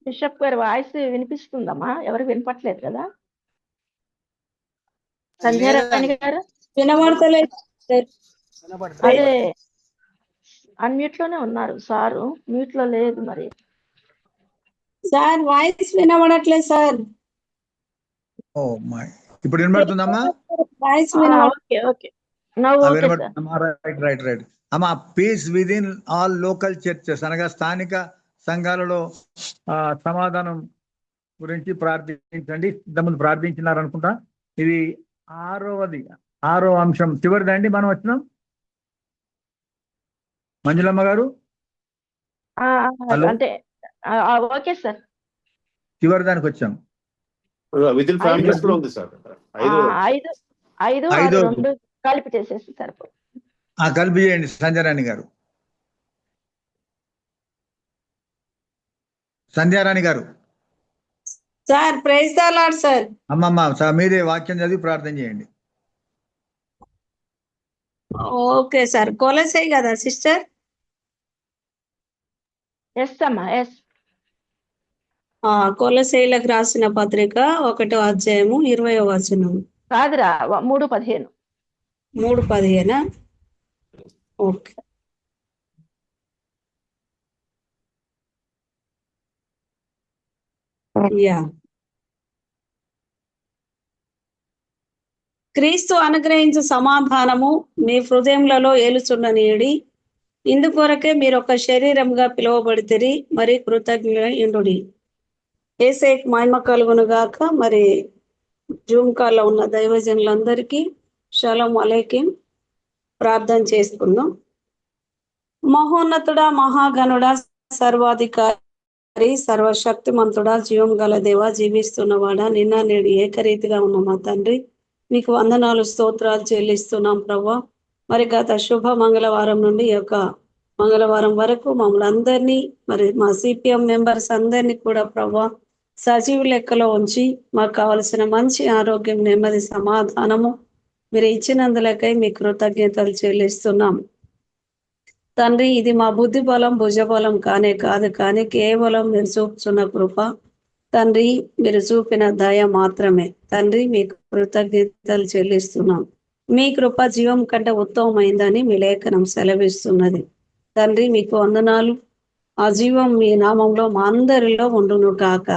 Bishop గారి voice వినిపిస్తుందమ్మా? ఎవరు వినపట్లేదు కదా? సంధ్యారాణి గారు వినబడతలేదు. అదే అన్మ్యూట్ లోనే ఉన్నారు సారు, మ్యూట్ లో లేదు. మరి సార్ వాయిస్ వినబడట్లేదు సార్. ఓ మై, ఇప్పుడు వినబడుతుందమ్మా? వాయిస్ ఓకే ఓకే, నవ్వు okay sir. Right right right అమ్మా. Peace within all local churches అనగా స్థానిక సంఘాలలో సమాధానం గురించి ప్రార్థించండి. ఇంతకుముందు ప్రార్థించినారు అనుకుంటా. ఇది ఆరో అంశం చివరిదండి. మనం వచ్చినాం మంజులమ్మ గారు. హలో, అంటే ఓకే సార్, చివరి దానికి వచ్చాం. విత్ ఇన్ ఫ్యామిలీస్ కూడా ఉంది సార్. 5, 6, 2 కలిపి చేసేసి సరిపో. కలిపి చేయండి Sandhyarani garu. Sandhyarani garu sir praise the lord sir. అమ్మమ్మ మీరే వాక్యం చదివి ప్రార్థన చేయండి. Okay sir. కొలసై కదా సిస్టర్? ఎస్ అమ్మా, ఎస్. కొలసైలకు రాసిన పత్రిక 1వ అధ్యాయము 20వ వచనం. కాదురా, 3:15. 3:15. ఓకే. యా. క్రీస్తు అనుగ్రహించు సమాధానము మీ హృదయములలో ఏలుచుండనీయుడి. ఇందుకొరకే మీరు ఒక శరీరంగా పిలువబడితిరి, మరి కృతజ్ఞుడి. యేసయ్యకు మహిమ కలుగును గాక. మరి జూమ్ కాల్లో ఉన్న దైవజనులందరికీ షలోమ్ అలైకుం. ప్రార్థన చేసుకుందాం. మహోన్నతుడా, మహాగణుడా, సర్వాధికారి, సర్వశక్తిమంతుడా, జీవం గల దేవ, జీవిస్తున్నవాడా, నిన్న నేడు ఏకరీతిగా ఉన్న మా తండ్రి, మీకు వందనాలు స్తోత్రాలు చెల్లిస్తున్నాం ప్రభా. మరి గత శుభ మంగళవారం నుండి ఈ యొక్క మంగళవారం వరకు మమ్మల్ని అందరినీ, మరి మా సిపిఎం మెంబర్స్ అందరినీ కూడా ప్రభా సజీవ లెక్కలో ఉంచి మాకు కావలసిన మంచి ఆరోగ్యం, నెమ్మది, సమాధానము మీరు ఇచ్చినందులకై మీ కృతజ్ఞతలు చెల్లిస్తున్నాం తండ్రి. ఇది మా బుద్ధి బలం, భుజబలం కానే కాదు, కానీ కేవలం మీరు చూపుచున్న కృప తండ్రి, మీరు చూపిన దయ మాత్రమే తండ్రి. మీకు కృతజ్ఞతలు చెల్లిస్తున్నాం. మీ కృప జీవం కంటే ఉత్తమమైందని మీ లేఖనం సెలవిస్తున్నది తండ్రి. మీకు వందనాలు. ఆ జీవం మీ నామంలో మా అందరిలో ఉండును కాక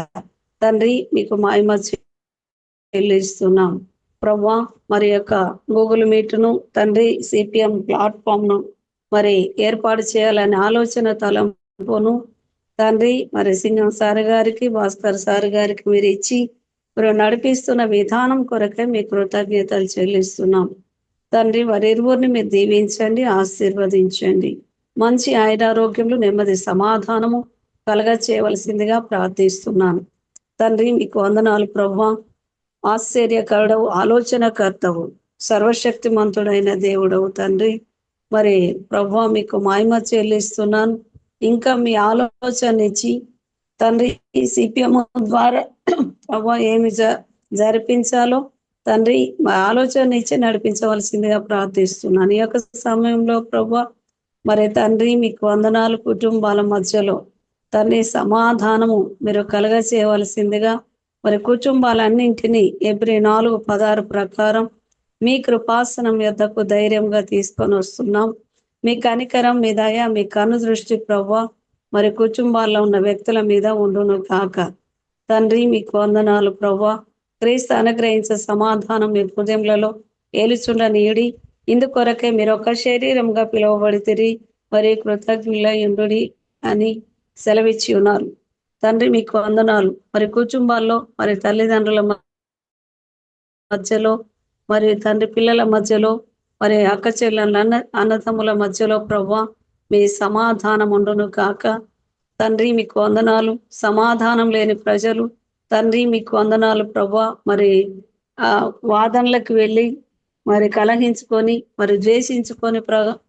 తండ్రి. మీకు మహిమ చెల్లిస్తున్నాం ప్రభా. మరి యొక్క గూగుల్ మీట్ను తండ్రి, సిపిఎం ప్లాట్ఫామ్ను మరి ఏర్పాటు చేయాలనే ఆలోచన తలంపును తండ్రి, మరి సింగం సార్ గారికి, భాస్కర్ సార్ గారికి మీరు ఇచ్చి మీరు నడిపిస్తున్న విధానం కొరకే మీ కృతజ్ఞతలు చెల్లిస్తున్నాం తండ్రి. వారి ఇరువురిని మీరు దీవించండి, ఆశీర్వదించండి. మంచి ఆయురారోగ్యములు, నెమ్మది, సమాధానము కలగ చేయవలసిందిగా ప్రార్థిస్తున్నాను తండ్రి. మీకు వందనాలు ప్రభువా. ఆశ్చర్యకరుడవు, ఆలోచనకర్తవు, సర్వశక్తిమంతుడైన దేవుడవు తండ్రి. మరి ప్రభువా మీకు మహిమ చెల్లిస్తున్నాను. ఇంకా మీ ఆలోచన ఇచ్చి తండ్రి, ఈ సిపిఎం ద్వారా ప్రభువా ఏమి జరిపించాలో తండ్రి మా ఆలోచన ఇచ్చి నడిపించవలసిందిగా ప్రార్థిస్తున్నాను ఈ యొక్క సమయంలో ప్రభువా. మరి తండ్రి మీకు వందనాలు. కుటుంబాల మధ్యలో తండ్రి సమాధానము మీరు కలగ చేయవలసిందిగా మరి కుటుంబాలన్నింటినీ Hebrew 4:16 ప్రకారం మీ కృపాసనం యొద్దకు ధైర్యంగా తీసుకొని వస్తున్నాం. మీ కనికరం, మీ దయ, మీ కను దృష్టి ప్రభువా మరి కుటుంబాల్లో ఉన్న వ్యక్తుల మీద ఉండును కాక తండ్రి. మీకు వందనాలు ప్రభువా. క్రీస్తు అనుగ్రహించే సమాధానం మీ హృదయములలో ఏలుచుండనీయుడి. ఇందుకొరకే మీరు ఒక శరీరంగా పిలువబడితిరి, మరి కృతజ్ఞులయుండుడి అని సెలవిచ్చి ఉన్నారు తండ్రి. మీకు వందనాలు. మరి కుటుంబాల్లో మరి తల్లిదండ్రుల మధ్యలో, మరి తండ్రి పిల్లల మధ్యలో, మరి అక్క చెల్లెళ్ళ అన్నతమ్ముల మధ్యలో ప్రభువా మీ సమాధానం ఉండును కాక తండ్రి. మీకు వందనాలు. సమాధానం లేని ప్రజలు తండ్రి మీకు వందనాలు ప్రభువా. మరి వాదనలకు వెళ్ళి మరి కలహించుకొని మరి ద్వేషించుకొని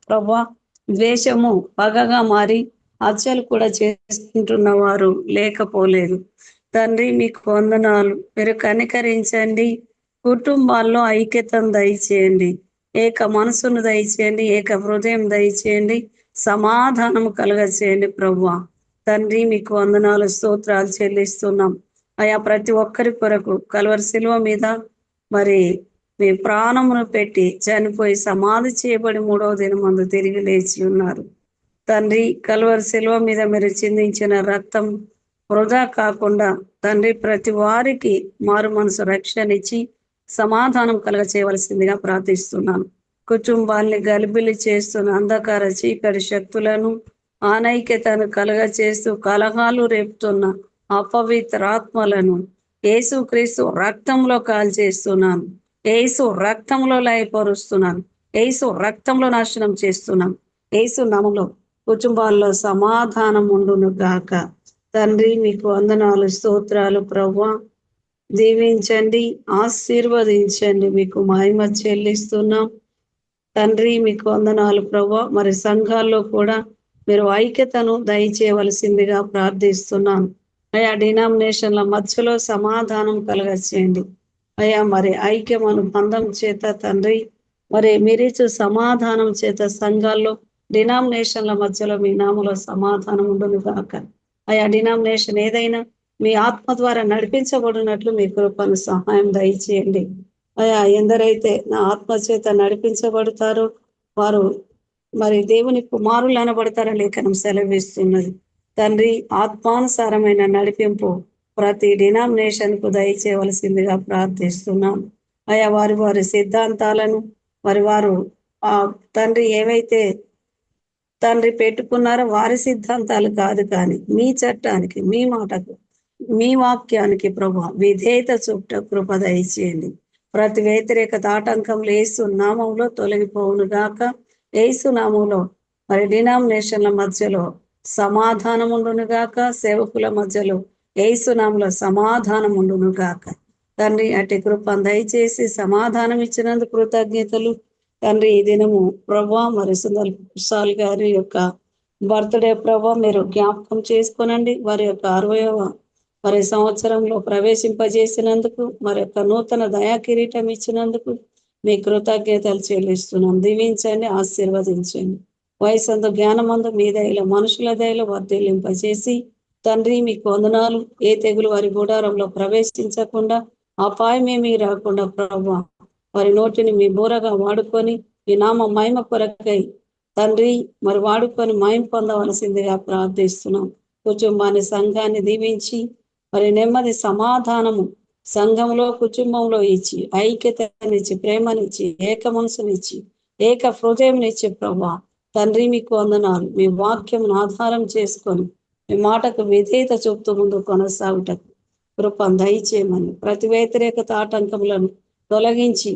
ప్రభువా ద్వేషము పగగా మారి హత్యలు కూడా చేసుకుంటున్న వారు లేకపోలేదు తండ్రి. మీకు వందనాలు. మీరు కనికరించండి. కుటుంబాల్లో ఐక్యతను దయచేయండి, ఏక మనసును దయచేయండి, ఏక హృదయం దయచేయండి, సమాధానము కలుగ చేయండి ప్రభువా తండ్రి మీకు వందనాలు స్తోత్రాలు చెల్లిస్తున్నాం. అయా ప్రతి ఒక్కరి కొరకు కల్వరి శిలువ మీద మరి మీ ప్రాణమును పెట్టి చనిపోయి సమాధి చేయబడి 3వ దినమందు తిరిగి లేచి ఉన్నారు. తండ్రి కల్వరి శిలువ మీద మీరు చిందించిన రక్తం వృధా కాకుండా తండ్రి ప్రతి వారికి మారు మనసు రక్షణ ఇచ్చి సమాధానం కలగ చేయవలసిందిగా ప్రార్థిస్తున్నాను. కుటుంబాల్ని గలిబిలి చేస్తున్న అంధకార చీకటి శక్తులను అనైక్యతను కలగ చేస్తూ కలహాలు రేపుతున్న అపవిత్రాత్మలను యేసు క్రీస్తు రక్తంలో కాల్చేస్తున్నాను. యేసు రక్తంలో లయపరుస్తున్నాను. యేసు రక్తంలో నాశనం చేస్తున్నాను. యేసు నామములో కుటుంబాల్లో సమాధానం ఉండును గాక. తండ్రి మీకు వందనాలు స్తోత్రాలు ప్రభువా. దీవించండి, ఆశీర్వదించండి. మీకు మహిమ చెల్లిస్తున్నాం తండ్రి. మీకు వందనాలు ప్రభువా. మరి సంఘాల్లో కూడా మీరు ఐక్యతను దయచేయవలసిందిగా ప్రార్థిస్తున్నాను. అయా డినామినేషన్ల మధ్యలో సమాధానం కలగచేయండి అయ్యా. మరి ఐక్యం అనుబంధం చేత తండ్రి మరి మీరిచ్చు సమాధానం చేత సంఘాల్లో డినామినేషన్ల మధ్యలో మీ నామలో సమాధానం ఉండును గాక. అయా డినామినేషన్ ఏదైనా మీ ఆత్మ ద్వారా నడిపించబడినట్లు మీ కృపను సహాయం దయచేయండి అయా. ఎందరైతే నా ఆత్మ చేత నడిపించబడతారో వారు మరి దేవుని కుమారులు అనబడతారని లేఖనం సెలవిస్తున్నది. తండ్రి ఆత్మానుసారమైన నడిపింపు ప్రతి డినామినేషన్ కు దయచేయవలసిందిగా ప్రార్థిస్తున్నాం అయా. వారి వారి సిద్ధాంతాలను వారు తండ్రి ఏవైతే తండ్రి పెట్టుకున్నారో వారి సిద్ధాంతాలు కాదు, కానీ మీ చట్టానికి, మీ మాటకు, మీ వాక్యానికి ప్రభు విధేయత చూపుట కృప దయచేయండి. ప్రతి వ్యతిరేకత ఆటంకంలో యేసు నామంలో తొలగిపోవును గాక. యేసు నామంలో మరి డినామినేషన్ల మధ్యలో సమాధానం ఉండును గాక. సేవకుల మధ్యలో యేసు నామంలో సమాధానం ఉండును గాక. తండ్రి అట్టి కృపను దయచేసి సమాధానం ఇచ్చినందుకు కృతజ్ఞతలు తండ్రి. ఈ దినము ప్రభా మరి సుందర్ సాల్ గారి యొక్క బర్త్డే ప్రభా మీరు జ్ఞాపకం చేసుకోనండి. వారి యొక్క 60వ మరి సంవత్సరంలో ప్రవేశింపజేసినందుకు, మరి యొక్క నూతన దయా కిరీటం ఇచ్చినందుకు మీ కృతజ్ఞతలు చెల్లిస్తున్నాం. దీవించండి, ఆశీర్వదించండి. వయసందు జ్ఞానమందు మీ దయలో మనుషుల దయలో వర్ధిల్లింపజేసి తండ్రి మీకు వందనాలు. ఏ తెగులు వారి గుడారంలో ప్రవేశించకుండా, అపాయమేమీ రాకుండా ప్రభా వారి నోటిని మీ బూరగా వాడుకొని ఈ నామ మహిమ కొరకై తండ్రి మరి వాడుకొని మహిమ పొందవలసిందిగా ప్రార్థిస్తున్నాం. కుటుంబాన్ని సంఘాన్ని దీవించి మరి నెమ్మది సమాధానము సంఘంలో కుటుంబంలో ఇచ్చి ఐక్యతనిచ్చి ప్రేమనిచ్చి ఏక మనసునిచ్చి ఏక హృదయంనిచ్చి ప్రభా తండ్రి మీకు వందనాలు. మీ వాక్యమును ఆధారం చేసుకొని మీ మాటకు విధేయత చూపుతూ ముందు కొనసాగుటకు కృపను దయచేయమని, ప్రతి వ్యతిరేకత ఆటంకములను తొలగించి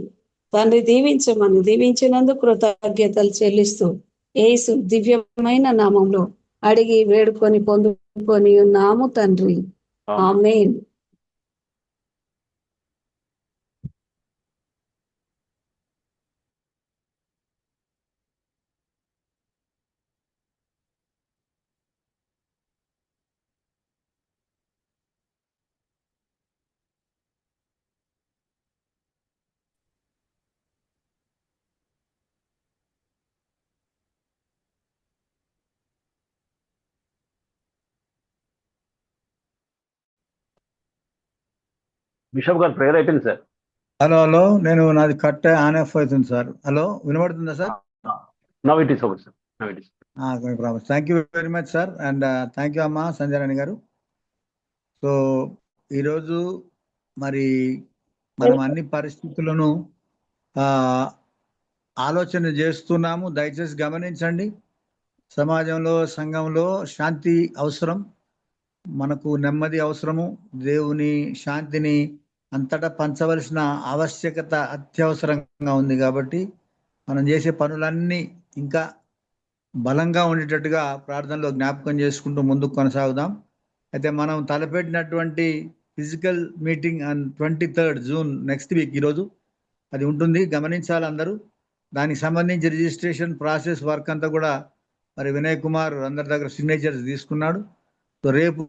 తండ్రి దీవించమని, దీవించినందుకు కృతజ్ఞతలు చెల్లిస్తూ యేసు దివ్యమైన నామంలో అడిగి వేడుకొని పొందుకొని ఉన్నాము తండ్రి. ఆమేన్. బిషప్ గారు ప్రేయర్ అయిపోయింది సార్. హలో, నేను నాది కట్ ఆన్ ఆఫ్ అవుతుంది సార్. హలో, వినబడుతుందా sir? Now it is over sir. Now it is. Thank you very much sir. And thank you అమ్మా సంధ్యారాణి గారు. సో ఈరోజు మరి మనం అన్ని పరిస్థితులను ఆలోచన చేస్తున్నాము. దయచేసి గమనించండి. సమాజంలో, సంఘంలో శాంతి అవసరం, మనకు నెమ్మది అవసరము. దేవుని శాంతిని అంతటా పంచవలసిన ఆవశ్యకత అత్యవసరంగా ఉంది. కాబట్టి మనం చేసే పనులన్నీ ఇంకా బలంగా ఉండేటట్టుగా ప్రార్థనలో జ్ఞాపకం చేసుకుంటూ ముందుకు కొనసాగుదాం. అయితే మనం తలపెట్టినటువంటి physical meeting on 23rd June next week, ఈరోజు అది ఉంటుంది. గమనించాలి అందరూ. దానికి సంబంధించి రిజిస్ట్రేషన్ ప్రాసెస్ వర్క్ అంతా కూడా మరి వినయ్ కుమార్ అందరి దగ్గర సిగ్నేచర్స్ తీసుకున్నాడు. సో రేపు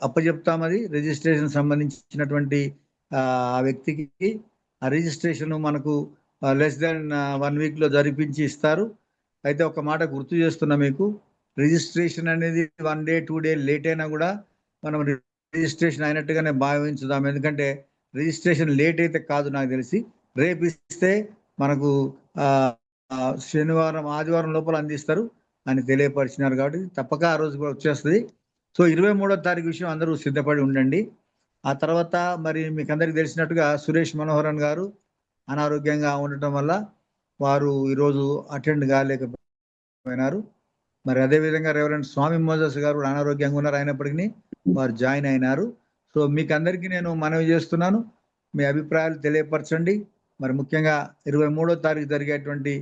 అప్పచెప్తాం. అది రిజిస్ట్రేషన్ సంబంధించినటువంటి ఆ వ్యక్తికి ఆ రిజిస్ట్రేషన్ మనకు less than 1 week లో జరిపించి ఇస్తారు. అయితే ఒక మాట గుర్తు చేస్తున్నా మీకు, రిజిస్ట్రేషన్ అనేది 1 డే 2 డే లేట్ అయినా కూడా మనం రిజిస్ట్రేషన్ అయినట్టుగానే భావించుదాం. ఎందుకంటే రిజిస్ట్రేషన్ లేట్ అయితే కాదు నాకు తెలిసి, రేపు ఇస్తే మనకు శనివారం ఆదివారం లోపల అందిస్తారు అని తెలియపరిచినారు. కాబట్టి తప్పక ఆ రోజు కూడా వచ్చేస్తుంది. సో 23వ తారీఖు విషయం అందరూ సిద్ధపడి ఉండండి. ఆ తర్వాత మరి మీకు అందరికి తెలిసినట్టుగా సురేష్ మనోహరన్ గారు అనారోగ్యంగా ఉండటం వల్ల వారు ఈరోజు అటెండ్ కాలేకపోయినారు. మరి అదేవిధంగా రెవరెండ్ స్వామి మోజస్ గారు కూడా అనారోగ్యంగా ఉన్నారు, అయినప్పటికీ వారు జాయిన్ అయినారు. సో మీకు అందరికీ నేను మనవి చేస్తున్నాను, మీ అభిప్రాయాలు తెలియపరచండి. మరి ముఖ్యంగా 23వ తారీఖు జరిగేటువంటి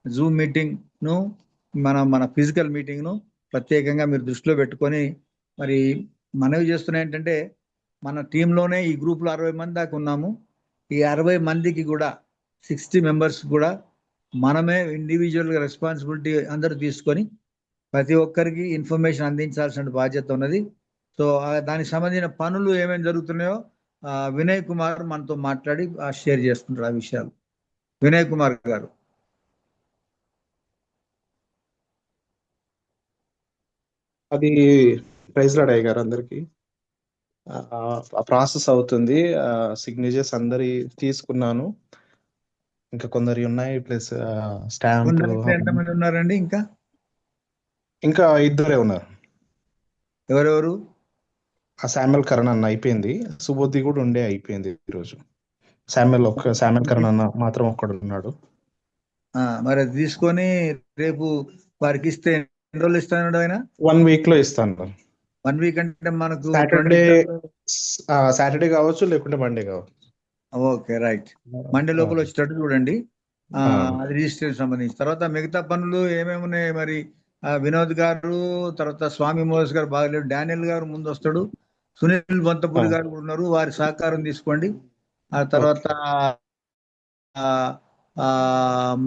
జూమ్ మీటింగ్ను మన ఫిజికల్ మీటింగ్ను ప్రత్యేకంగా మీరు దృష్టిలో పెట్టుకొని మరి మనవి చేస్తున్నా ఏంటంటే, మన టీంలోనే ఈ గ్రూప్లో 60 మంది దాకా ఉన్నాము. ఈ 60 మందికి కూడా 60 మెంబర్స్ కూడా మనమే ఇండివిజువల్గా రెస్పాన్సిబిలిటీ అందరూ తీసుకొని ప్రతి ఒక్కరికి ఇన్ఫర్మేషన్ అందించాల్సిన బాధ్యత ఉన్నది. సో దానికి సంబంధించిన పనులు ఏమేమి జరుగుతున్నాయో వినయ్ కుమార్ మనతో మాట్లాడి షేర్ చేసుకుంటారు ఆ విషయాలు. వినయ్ కుమార్ గారు. అది ప్రైజ్ లాడ్ అయ్య గారు అందరికి. ప్రాసెస్ అవుతుంది. సిగ్నేచర్స్ అందరి తీసుకున్నాను, ఇంకా కొందరి ఉన్నాయి, ప్లస్ స్టాంప్. ఎంతమంది ఉన్నారండి? ఇంకా 2 ఉన్నారు. ఎవరెవరు? శామ్యుల్ కరణ్ అన్న అయిపోయింది, సుబోధి కూడా ఉండే అయిపోయింది ఈరోజు. శామ్యుల్ కరణ్ అన్న మాత్రం ఒక్కడు ఉన్నాడు. మరి అది తీసుకొని రేపు వారికి ఇస్తే ఎన్ని రోజులు ఇస్తాను ఆయన? 1 week లో ఇస్తాను. 1 week అంటే మనకు సాటర్డే కావచ్చు, లేకుంటే మండే కావచ్చు. Okay, right. మండే లోపల వచ్చేటట్టు చూడండి. అది రిజిస్ట్రేషన్ సంబంధించి. తర్వాత మిగతా పనులు ఏమేమి ఉన్నాయి మరి? వినోద్ గారు, తర్వాత స్వామి మోదస్ గారు బాగలేడు, డానియల్ గారు ముందు వస్తాడు, సునీల్ బొంతపూరి గారు కూడా ఉన్నారు, వారి సహకారం తీసుకోండి. ఆ తర్వాత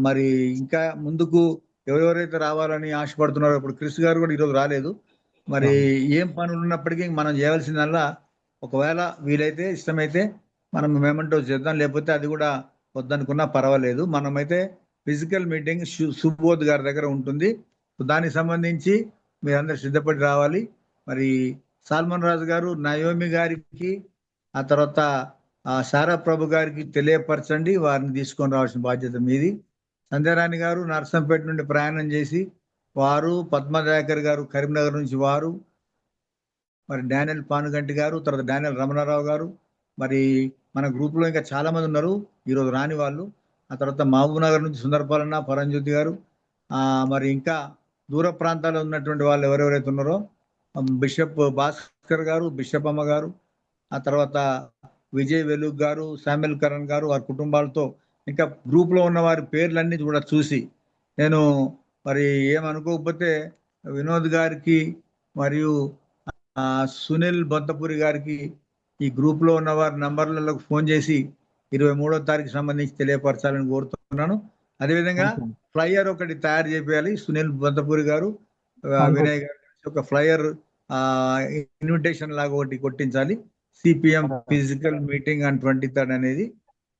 మరి ఇంకా ముందుకు ఎవరెవరైతే రావాలని ఆశపడుతున్నారో, ఇప్పుడు క్రిస్ గారు కూడా ఈరోజు రాలేదు. మరి ఏం పనులు ఉన్నప్పటికీ మనం చేయవలసిందల్లా, ఒకవేళ వీలైతే ఇష్టమైతే మనం మేమంటో చేద్దాం, లేకపోతే అది కూడా వద్దనుకున్నా పర్వాలేదు. మనమైతే ఫిజికల్ మీటింగ్ సుబోధ్ గారి దగ్గర ఉంటుంది. దానికి సంబంధించి మీరందరూ సిద్ధపడి రావాలి. మరి సాల్మన్ రాజు గారు నయోమి గారికి, ఆ తర్వాత సారా ప్రభు గారికి తెలియపరచండి, వారిని తీసుకొని రావాల్సిన బాధ్యత మీది. సంధ్యారాణి గారు నర్సంపేట నుండి ప్రయాణం చేసి వారు, పద్మదయాకర్ గారు కరీంనగర్ నుంచి వారు, మరి డానియల్ పానుగంటి గారు, తర్వాత డానియల్ రమణారావు గారు, మరి మన గ్రూప్లో ఇంకా చాలా మంది ఉన్నారు ఈరోజు రాని వాళ్ళు. ఆ తర్వాత మహబూబ్ నగర్ నుంచి సుందరపాలన్న, పరంజ్యోతి గారు, మరి ఇంకా దూర ప్రాంతాల్లో ఉన్నటువంటి వాళ్ళు ఎవరెవరైతే ఉన్నారో బిషప్ భాస్కర్ గారు, బిషప్ అమ్మ గారు, ఆ తర్వాత విజయ్ వెలుగ్ గారు, శామ్యుల్ కరణ్ గారు, వారి కుటుంబాలతో ఇంకా గ్రూప్లో ఉన్న వారి పేర్లన్నీ కూడా చూసి, నేను మరి ఏమనుకోకపోతే వినోద్ గారికి మరియు సునీల్ బొంతపూరి గారికి ఈ గ్రూప్లో ఉన్న వారి నంబర్లలో ఫోన్ చేసి 23వ తారీఖు సంబంధించి తెలియపరచాలని కోరుతున్నాను. అదేవిధంగా ఫ్లైయర్ ఒకటి తయారు చేయాలి. సునీల్ బొంతపూరి గారు, వినయ్ గారు ఒక ఫ్లైయర్ ఇన్విటేషన్ లాగా ఒకటి కొట్టించాలి. CPM physical meeting on 23rd అనేది.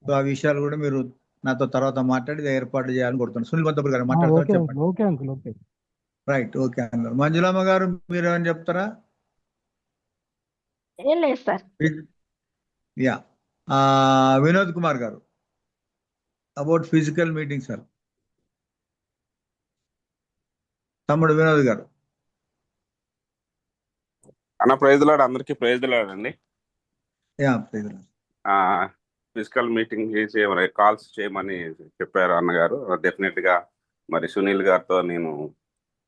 సో ఆ విషయాలు కూడా మీరు నాతో తర్వాత మాట్లాడి ఏర్పాటు చేయాలని కోరుతున్నాను. సునీల్ బొంతపూరి గారు మాట్లాడతారు, చెప్పండి. రైట్, ఓకే అన్నారు. మంజులమ్మ గారు మీరు ఏమని చెప్తారా? ఏం లేదు సార్. యా, వినోద్ కుమార్ గారు అబౌట్ ఫిజికల్ మీటింగ్ సార్. తమ్ముడు వినోద్ గారు. అన్న ప్రైజ్ లాడ్, అందరికీ ప్రైజ్ లాడ్ అండి. Yeah, praise lord. Physical meeting చేసి కాల్స్ చేయమని చెప్పారు అన్నగారు. డెఫినెట్ గా మరి సునీల్ గారితో నేను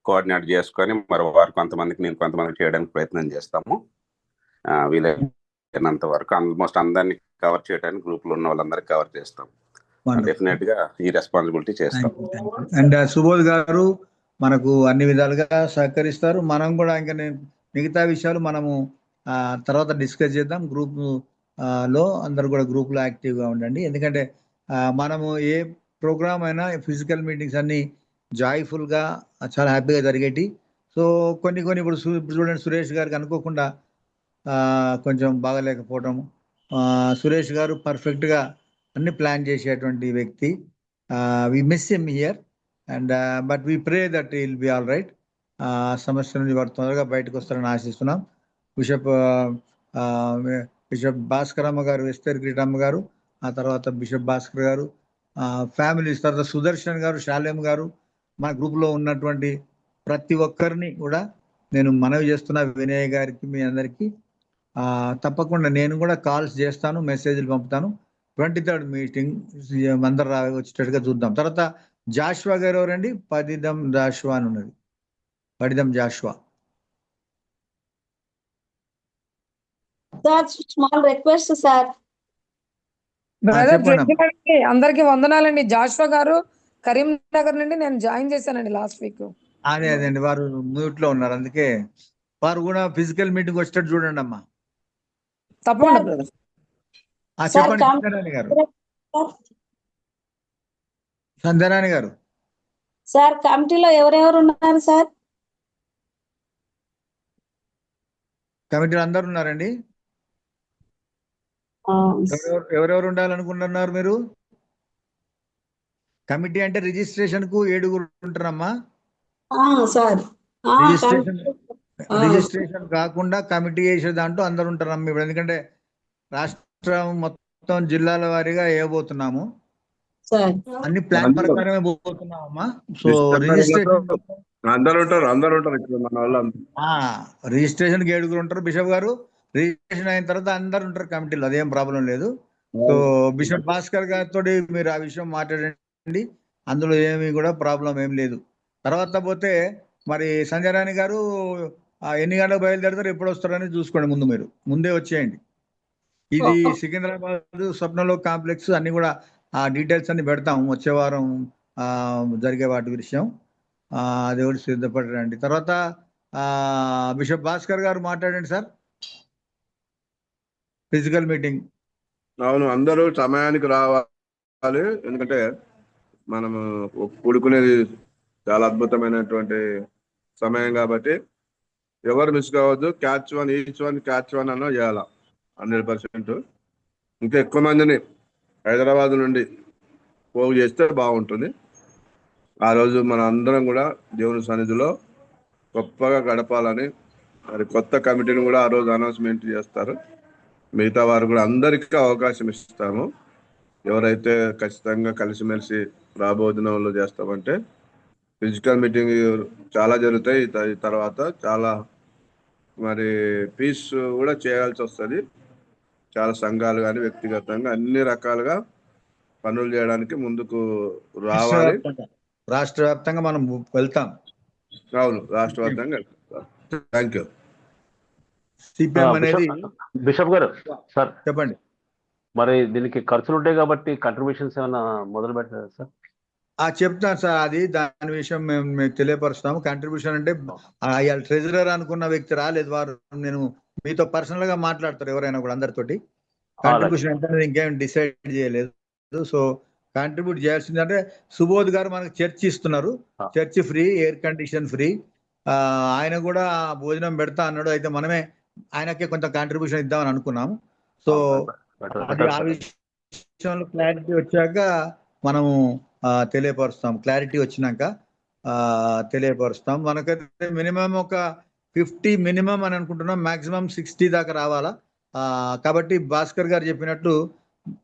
కోఆర్డినేట్ చేసుకొని మరి వారు కొంతమందికి, నేను కొంతమందికి చేయడానికి ప్రయత్నం చేస్తాము. వీలైనంత వరకు ఆల్మోస్ట్ అందరినీ కవర్ చేయడానికి గ్రూప్ లో ఉన్న వాళ్ళందరికీ కవర్ చేస్తాం. డెఫినెట్ గా ఈ రెస్పాన్సిబిలిటీ చేస్తాం. అండ్ సుబోధ్ గారు మనకు అన్ని విధాలుగా సహకరిస్తారు. మనం కూడా ఇంకా మిగతా విషయాలు మనము తర్వాత డిస్కస్ చేద్దాం. గ్రూప్ లో అందరు కూడా గ్రూప్ లో యాక్టివ్ గా ఉండండి. ఎందుకంటే మనము ఏ ప్రోగ్రామ్ అయినా ఫిజికల్ మీటింగ్స్ అన్ని జాయ్ఫుల్ గా చాలా హ్యాపీగా జరిగేటి. సో కొన్ని ఇప్పుడు చూడండి, సురేష్ గారికి అనుకోకుండా కొంచెం బాగలేకపోవడం. సురేష్ గారు పర్ఫెక్ట్ గా అన్ని ప్లాన్ చేసేటువంటి వ్యక్తి. We miss him here and but we pray that will be all right. సమస్య నుంచి వారు తొందరగా బయటకు వస్తారని ఆశిస్తున్నాం. బిషప్ ఆ, బిషప్ భాస్కరమ్మ గారు, వెస్తేరు కిరీటమ్మ గారు, ఆ తర్వాత బిషప్ భాస్కర్ గారు, ఫ్యామిలీస్, తర్వాత సుదర్శన్ గారు, శాలేం గారు, మా గ్రూప్లో ఉన్నటువంటి ప్రతి ఒక్కరిని కూడా నేను మనవి చేస్తున్నా. వినయ్ గారికి, మీ అందరికీ తప్పకుండా నేను కూడా కాల్స్ చేస్తాను, మెసేజ్లు పంపుతాను. 23rd మీటింగ్ అందరు వచ్చేటట్టుగా చూద్దాం. తర్వాత జాషువా గారు ఎవరండి? పదిదం జాషువా అని ఉన్నది. Padidam Joshua. Sir small request sir. Brother చెప్పండి. అందరికి వందనాలండి. జాషువా గారు కరీంనగర్ నుండి నేను జాయిన్ చేశానండి లాస్ట్ వీక్. అదే అండి, వారు మ్యూట్ లో ఉన్నారు, అందుకే వారు కూడా ఫిజికల్ మీటింగ్ వచ్చేటట్టు చూడండి అమ్మా. తప్పకుండా బ్రదర్. చెప్పండి సంధ్యారాణి గారు. సంధ్యారాణి గారు, సార్ కమిటీలో ఎవరెవరు ఉన్నారు సార్? కమిటీలో అందరు ఉన్నారండి. ఎవరెవరు ఉండాలనుకుంటున్నారు మీరు? కమిటీ అంటే రిజిస్ట్రేషన్ కు 7 ఉంటారమ్మా. సార్ రిజిస్ట్రేషన్ కాకుండా కమిటీ చేసే దాంట్లో అందరు ఉంటారమ్మా ఇప్పుడు. ఎందుకంటే రాష్ట్రం మొత్తం జిల్లాల వారీగా వేయబోతున్నాము, అన్ని ప్లాన్ ప్రకారమే పోతున్నామమ్మా. సో రిజిస్ట్రేషన్ అందరు ఉంటారు ఇక్కడ మన వాళ్ళు. రిజిస్ట్రేషన్ కి 7 ఉంటారు బిషప్ గారు. రిజిస్ట్రేషన్ అయిన తర్వాత అందరు ఉంటారు కమిటీలో, అదేం ప్రాబ్లం లేదు. సో బిషప్ భాస్కర్ గారితో మీరు ఆ విషయం మాట్లాడండి, అందులో ఏమి కూడా ప్రాబ్లం ఏం లేదు. తర్వాత పోతే మరి సంధ్యారాణి గారు ఎన్ని గంటలకు బయలుదేరుతారు, ఎప్పుడు వస్తారని చూసుకోండి. మీరు ముందే వచ్చేయండి. ఇది సికింద్రాబాద్ స్వప్నలో కాంప్లెక్స్ అన్ని కూడా ఆ డీటెయిల్స్ అన్ని పెడతాం వచ్చే వారం జరిగే వాటి విషయం. అది కూడా సిద్ధపడరండి. తర్వాత బిషప్ భాస్కర్ గారు మాట్లాడండి సార్. Physical meeting. అవును, అందరూ సమయానికి రావాలి. ఎందుకంటే మనము కూడుకునేది చాలా అద్భుతమైనటువంటి సమయం కాబట్టి ఎవరు మిస్ కావద్దు. ఈచ్ వన్ క్యాచ్ వన్ అన్న చేయాల 100%. ఇంకా ఎక్కువ మందిని హైదరాబాద్ నుండి పోగు చేస్తే బాగుంటుంది. ఆ రోజు మన అందరం కూడా దేవుని సన్నిధిలో గొప్పగా గడపాలని మరి కొత్త కమిటీని కూడా ఆ రోజు అనౌన్స్మెంట్ చేస్తారు. మిగతా వారు కూడా అందరికీ అవకాశం ఇస్తాము. ఎవరైతే ఖచ్చితంగా కలిసిమెలిసి రాబోదినంలో చేస్తామంటే ఫిజికల్ మీటింగ్ చాలా జరుగుతాయి. తర్వాత చాలా మరి పీస్ కూడా చేయాల్సి వస్తుంది. చాలా సంఘాలు కానీ వ్యక్తిగతంగా అన్ని రకాలుగా పనులు చేయడానికి ముందుకు రావాలి. రాష్ట్ర వ్యాప్తంగా మనం వెళ్తాం. అవును, రాష్ట్ర వ్యాప్తంగా వెళ్తాం. Thank you. బిషప్ గారు సార్ చెప్పండి. మరి దీనికి ఖర్చులు ఉంటాయి కాబట్టి కంట్రిబ్యూషన్స్ ఏమైనా మొదలు పెట్టారు సార్? చెప్తాను సార్, అది దాని విషయం మేము తెలియపరుస్తాము. కంట్రిబ్యూషన్ అంటే ఇవాళ ట్రెజరర్ అనుకున్న వ్యక్తి రాలేదు, వారు నేను మీతో పర్సనల్ గా మాట్లాడతారు ఎవరైనా కూడా అందరితోటి. కంట్రిబ్యూషన్ అంటే ఇంకేం డిసైడ్ చేయలేదు. సో కాంట్రిబ్యూట్ చేయాల్సింది అంటే సుబోధ్ గారు మనకు చర్చ్ ఇస్తున్నారు, church free, air condition free. ఆయన కూడా భోజనం పెడతా అన్నాడు. అయితే మనమే ఆయనకే కొంత కాంట్రిబ్యూషన్ ఇద్దామని అనుకున్నాము. సో అది ఆ విషయంలో క్లారిటీ వచ్చాక మనము తెలియపరుస్తాం. క్లారిటీ వచ్చినాక తెలియపరుస్తాం. మనకైతే మినిమం ఒక 50 మినిమం అని అనుకుంటున్నాం, మాక్సిమం 60 దాకా రావాలా. కాబట్టి భాస్కర్ గారు చెప్పినట్టు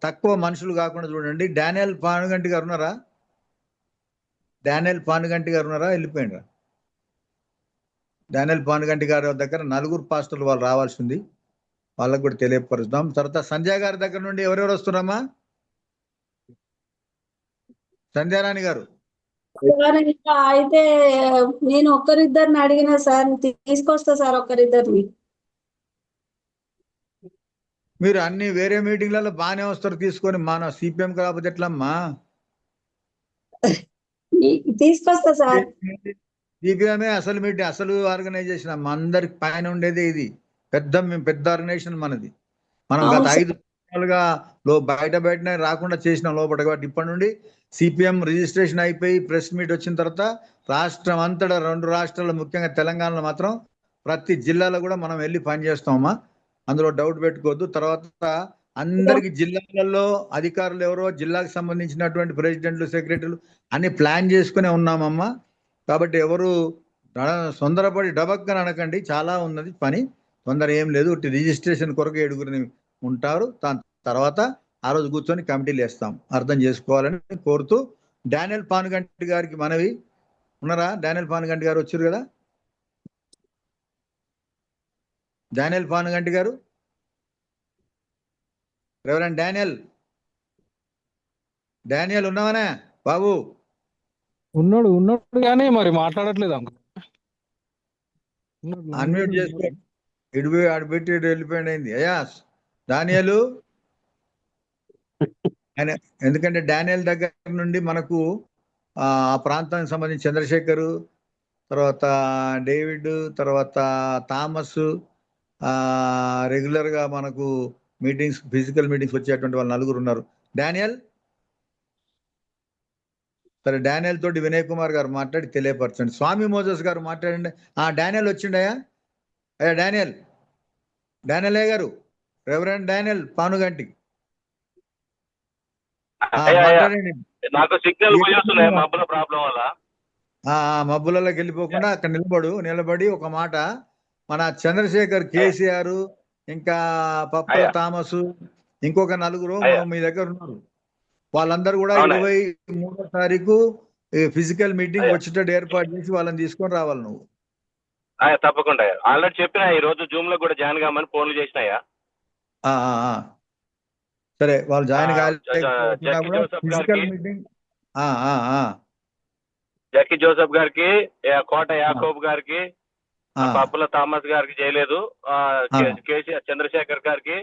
తక్కువ మనుషులు కాకుండా చూడండి. డానియల్ పానుగంటి గారు ఉన్నారా? వెళ్ళిపోయిండ్రా? డానియల్ పానుగంటి గారి దగ్గర 4 పాస్టర్లు వాళ్ళు రావాల్సి ఉంది, వాళ్ళకు కూడా తెలియపరుస్తాం. తర్వాత సంజయ్ గారి దగ్గర నుండి ఎవరెవరు వస్తున్నారమ్మా? సంధ్యారాణి గారు. అయితే నేను ఒక్కరిద్దరిని అడిగినా సార్, తీసుకొస్తా సార్ ఒక్కరిద్దరిని. మీరు అన్ని వేరే మీటింగ్లలో బాగానే వస్తారు తీసుకొని, మన సిపిఎం కాకపోతే ఎట్లమ్మా? తీసుకొస్తా సార్. సిపిఎంఏ అసలు మీటింగ్, అసలు ఆర్గనైజేషన్ అమ్మా. అందరికి పైన ఉండేది ఇది. పెద్ద ఆర్గనైజేషన్ మనది. మనం గత 5 సంవత్సరాలుగా బయటనే రాకుండా చేసినాం లోపల. కాబట్టి ఇప్పటి నుండి సిపిఎం రిజిస్ట్రేషన్ అయిపోయి ప్రెస్ మీట్ వచ్చిన తర్వాత రాష్ట్రం అంతటా 2 రాష్ట్రాలు, ముఖ్యంగా తెలంగాణలో మాత్రం ప్రతి జిల్లాలో కూడా మనం వెళ్ళి పనిచేస్తామమ్మా, అందులో డౌట్ పెట్టుకోవద్దు. తర్వాత అందరికి జిల్లాలలో అధికారులు ఎవరో, జిల్లాకు సంబంధించినటువంటి ప్రెసిడెంట్లు, సెక్రటరీలు అన్ని ప్లాన్ చేసుకునే ఉన్నామమ్మా. కాబట్టి ఎవరు తొందరపడి డబక్కని అనకండి, చాలా ఉన్నది పని, తొందర ఏం లేదు. రిజిస్ట్రేషన్ కొరకు 7గురిని ఉంటారు. దాని తర్వాత ఆ రోజు కూర్చొని కమిటీలు వేస్తాం, అర్థం చేసుకోవాలని కోరుతూ, డానియల్ పానుగంటి గారికి మనవి. ఉన్నారా? డానియల్ పానుగంటి గారు వచ్చారు కదా? డానియల్ పానుగంటి గారు, రెవరెండ్ డానియల్ ఉన్నావనే బాబు? ఉన్నాడు కానీ మరి మాట్లాడట్లేదు అంకుల్. అన్మ్యూట్ చేసుకో. ఆడు పెట్టి వెళ్ళిపోయింది అయింది. అయ్యా డానియలు ఆయన, ఎందుకంటే డానియల్ దగ్గర నుండి మనకు ఆ ప్రాంతానికి సంబంధించి చంద్రశేఖర్, తర్వాత డేవిడ్, తర్వాత థామస్, రెగ్యులర్ గా మనకు మీటింగ్స్, ఫిజికల్ మీటింగ్స్ వచ్చేటువంటి వాళ్ళు 4 ఉన్నారు. డానియల్, సరే డానియల్ తోటి వినయ్ కుమార్ గారు మాట్లాడి తెలియపరచండి. స్వామి మోజస్ గారు మాట్లాడండి. డానియల్ వచ్చిండయా? అయ్యా డానియల్ గారు, రెవరెండ్ డానియల్ పానుగంటి మాట్లాడండి. నాకు సిగ్నల్ పోయేస్తున్నాయి మబ్బుల ప్రాబ్లం వల్ల. మబ్బులలోకి వెళ్ళిపోకుండా అక్కడ నిలబడి ఒక మాట, మన చంద్రశేఖర్, కేసీఆర్, ఇంకా పప్పల థామస్, ఇంకొక 4 మీ దగ్గర ఉన్నారు. వాళ్ళందరూ కూడా 23వ తారీఖు ఫిజికల్ మీటింగ్ వచ్చేటట్టు ఏర్పాటు చేసి వాళ్ళని తీసుకొని రావాలి నువ్వు. తప్పకుండా. ఆల్రెడీ చెప్పినా ఈ రోజు జూమ్ లో కూడా జాయిన్ కామని ఫోన్లు చేసినాయా? సరే, వాళ్ళు జాయిన్ కాలేకపోయినా ఫిజికల్ మీటింగ్. జక్కి జోసెఫ్ గారికి, కోట యాకోబ్ గారికి, పప్పుల థామస్ గారికి చేయలేదు. కేసీఆర్ చంద్రశేఖర్ గారికి,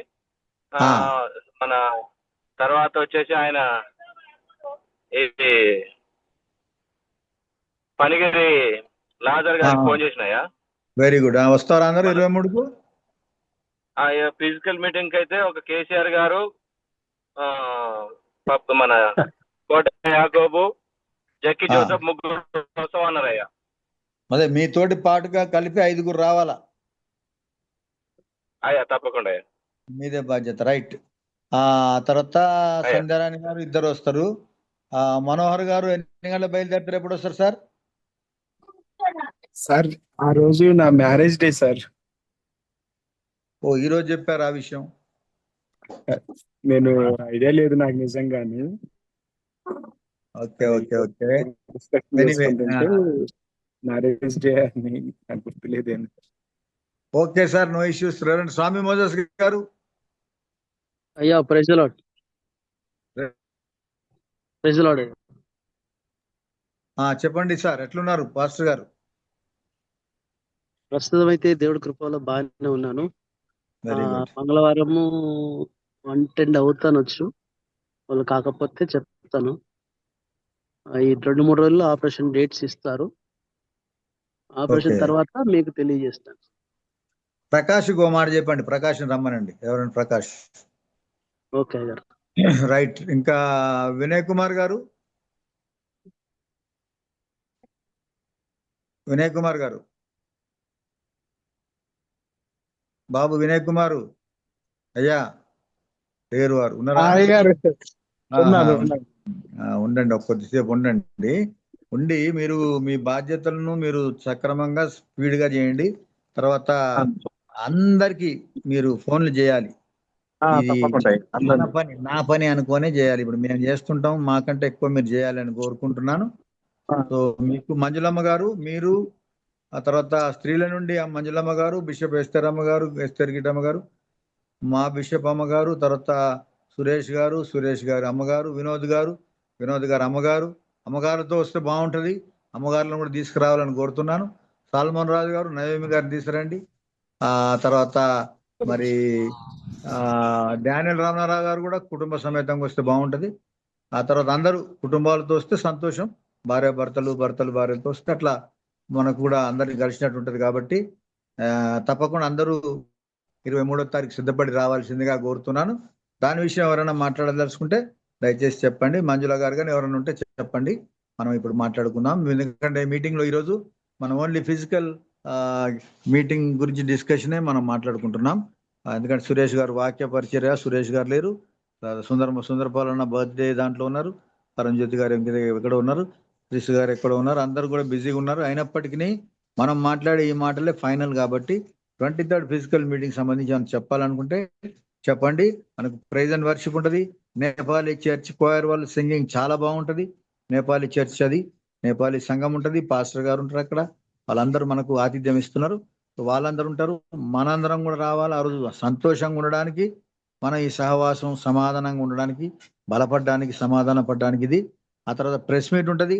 మన తర్వాత వచ్చేసి ఆయన ఇది పనిగిరి లాజర్ గారికి ఫోన్ చేసినాయా? Very good. వస్తారా అందరూ 23కు? ఫిజికల్ మీటింగ్ అయితే ఒక కేసీఆర్ గారు, మన కోట యాకోబు, జక్కి జోసెఫ్, 3 కోసం అన్నారయ్యా. అదే మీతోటి పాటుగా కలిపి 5 రావాలా? అయ్యా తప్పకుండా. మీదే బాధ్యత. రైట్. తర్వాత సంధ్యారాణి గారు 2 వస్తారు. మనోహర్ గారు ఎన్ని గంటల బయలుదేరుతారు? ఎప్పుడు వస్తారు సార్? సార్ ఆ రోజు నా మ్యారేజ్ డే సార్. ఈ రోజు చెప్పారు ఆ విషయం? నేను ఐడియా లేదు నాకు నిజంగానే. ఓకే. మ్యారేజ్ డే అని నాకు గుర్తులేదేమో. Okay sir, no issues. Reverend Swami Moses garu. అయ్యా ప్రైజ్ ది లార్డ్. చెప్పండి సార్, ఎట్లున్నారు పాస్టర్ గారు? ప్రస్తుతం అయితే దేవుడి కృపలో బాగానే ఉన్నాను. Very good. మంగళవారము 110 అవుతానొచ్చు, వాళ్ళు కాకపోతే చెప్తాను. ఈ 2-3 రోజుల్లో ఆపరేషన్ డేట్స్ ఇస్తారు. ఆపరేషన్ తర్వాత మీకు తెలియజేస్తాను. ప్రకాష్ మాట చెప్పండి. ప్రకాష్ రమ్మనండి. ఎవరండి ప్రకాష్? ఓకే గారు. రైట్. ఇంకా వినయ్ కుమార్ గారు. బాబు వినయ్ కుమారు అయ్యా పేరు వారు ఉన్నారా? ఉండండి, కొద్దిసేపు ఉండండి. ఉండి మీరు మీ బాధ్యతలను మీరు సక్రమంగా స్పీడ్గా చేయండి. తర్వాత అందరికి మీరు ఫోన్లు చేయాలి. నా పని అనుకోనే చేయాలి. ఇప్పుడు మేము చేస్తుంటాం, మాకంటే ఎక్కువ మీరు చేయాలని కోరుకుంటున్నాను. సో మీకు మంజులమ్మ గారు, మీరు, ఆ తర్వాత స్త్రీల నుండి మంజులమ్మ గారు, బిషప్ ఎస్తరమ్మ గారు, ఎస్తర్ గిటమ్మ గారు, మా బిషప్ అమ్మ గారు, తర్వాత సురేష్ గారు అమ్మగారు, వినోద్ గారు అమ్మగారితో వస్తే బాగుంటుంది. అమ్మగారులను కూడా తీసుకురావాలని కోరుతున్నాను. సాల్మోన్ రాజు గారు, నయోమి గారిని తీసుకురండి. తర్వాత మరి డానియల్ రామనారావు గారు కూడా కుటుంబ సమేతంగా వస్తే బాగుంటుంది. ఆ తర్వాత అందరూ కుటుంబాలతో వస్తే సంతోషం. భర్తలు భార్యలతో వస్తే అట్లా మనకు కూడా అందరికి కలిసినట్టు ఉంటుంది. కాబట్టి తప్పకుండా అందరూ 23వ తారీఖు సిద్ధపడి రావాల్సిందిగా కోరుతున్నాను. దాని విషయం ఎవరైనా మాట్లాడదలుచుకుంటే దయచేసి చెప్పండి. మంజుల గారు కానీ ఎవరైనా ఉంటే చెప్పండి, మనం ఇప్పుడు మాట్లాడుకుందాం. ఎందుకంటే మీటింగ్లో ఈరోజు మనం ఓన్లీ ఫిజికల్ మీటింగ్ గురించి డిస్కషనే మనం మాట్లాడుకుంటున్నాం. ఎందుకంటే సురేష్ గారు వాక్య పరిచర్య, సురేష్ గారు లేరు. సుందరపాలన్న బర్త్డే దాంట్లో ఉన్నారు. పరంజ్యోతి గారు ఎక్కడ ఉన్నారు, క్రిష్ గారు ఎక్కడ ఉన్నారు, అందరూ కూడా బిజీగా ఉన్నారు. అయినప్పటికీ మనం మాట్లాడే ఈ మాటలే ఫైనల్ కాబట్టి 23rd ఫిజికల్ మీటింగ్ సంబంధించి ఏమైనా చెప్పాలనుకుంటే చెప్పండి. మనకు ప్రైజ్ అండ్ వర్షిప్ ఉంటుంది. నేపాలీ చర్చ్ కోయర్ వాళ్ళు సింగింగ్ చాలా బాగుంటుంది. నేపాలీ చర్చ్ అది నేపాలీ సంఘం ఉంటుంది. పాస్టర్ గారు ఉంటారు అక్కడ. వాళ్ళందరూ మనకు ఆతిథ్యం ఇస్తున్నారు. వాళ్ళందరూ ఉంటారు. మనందరం కూడా రావాలి. ఆ రోజు సంతోషంగా ఉండడానికి, మన ఈ సహవాసం సమాధానంగా ఉండడానికి, బలపడడానికి, సమాధాన పడడానికి ఇది. ఆ తర్వాత ప్రెస్ మీట్ ఉంటుంది.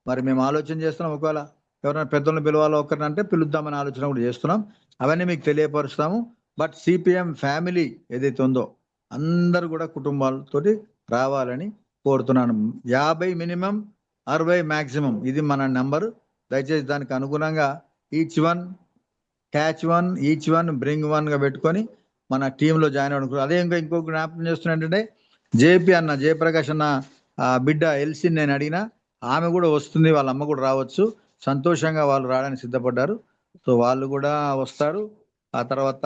మరి మేము ఆలోచన చేస్తున్నాం, ఒకవేళ ఎవరైనా పెద్దలను పిలవాలో ఒకరిని అంటే పిలుద్దామని ఆలోచన కూడా చేస్తున్నాం. అవన్నీ మీకు తెలియపరుస్తాము. బట్ సిపిఎం ఫ్యామిలీ ఏదైతే ఉందో అందరూ కూడా కుటుంబాలతోటి రావాలని కోరుతున్నాను. 50 మినిమం, 60 మ్యాక్సిమం, ఇది మన నెంబరు. దయచేసి దానికి అనుగుణంగా each one catch one, each one bring one గా పెట్టుకొని మన టీంలో జాయిన్ అవ్వడం. అదే ఇంకో జ్ఞాపకం చేస్తున్నా ఏంటంటే జేపీ అన్న, జయప్రకాష్ అన్న బిడ్డ ఎల్సీ నేను అడిగినా, ఆమె కూడా వస్తుంది, వాళ్ళ అమ్మ కూడా రావచ్చు. సంతోషంగా వాళ్ళు రావడానికి సిద్ధపడ్డారు. సో వాళ్ళు కూడా వస్తారు. ఆ తర్వాత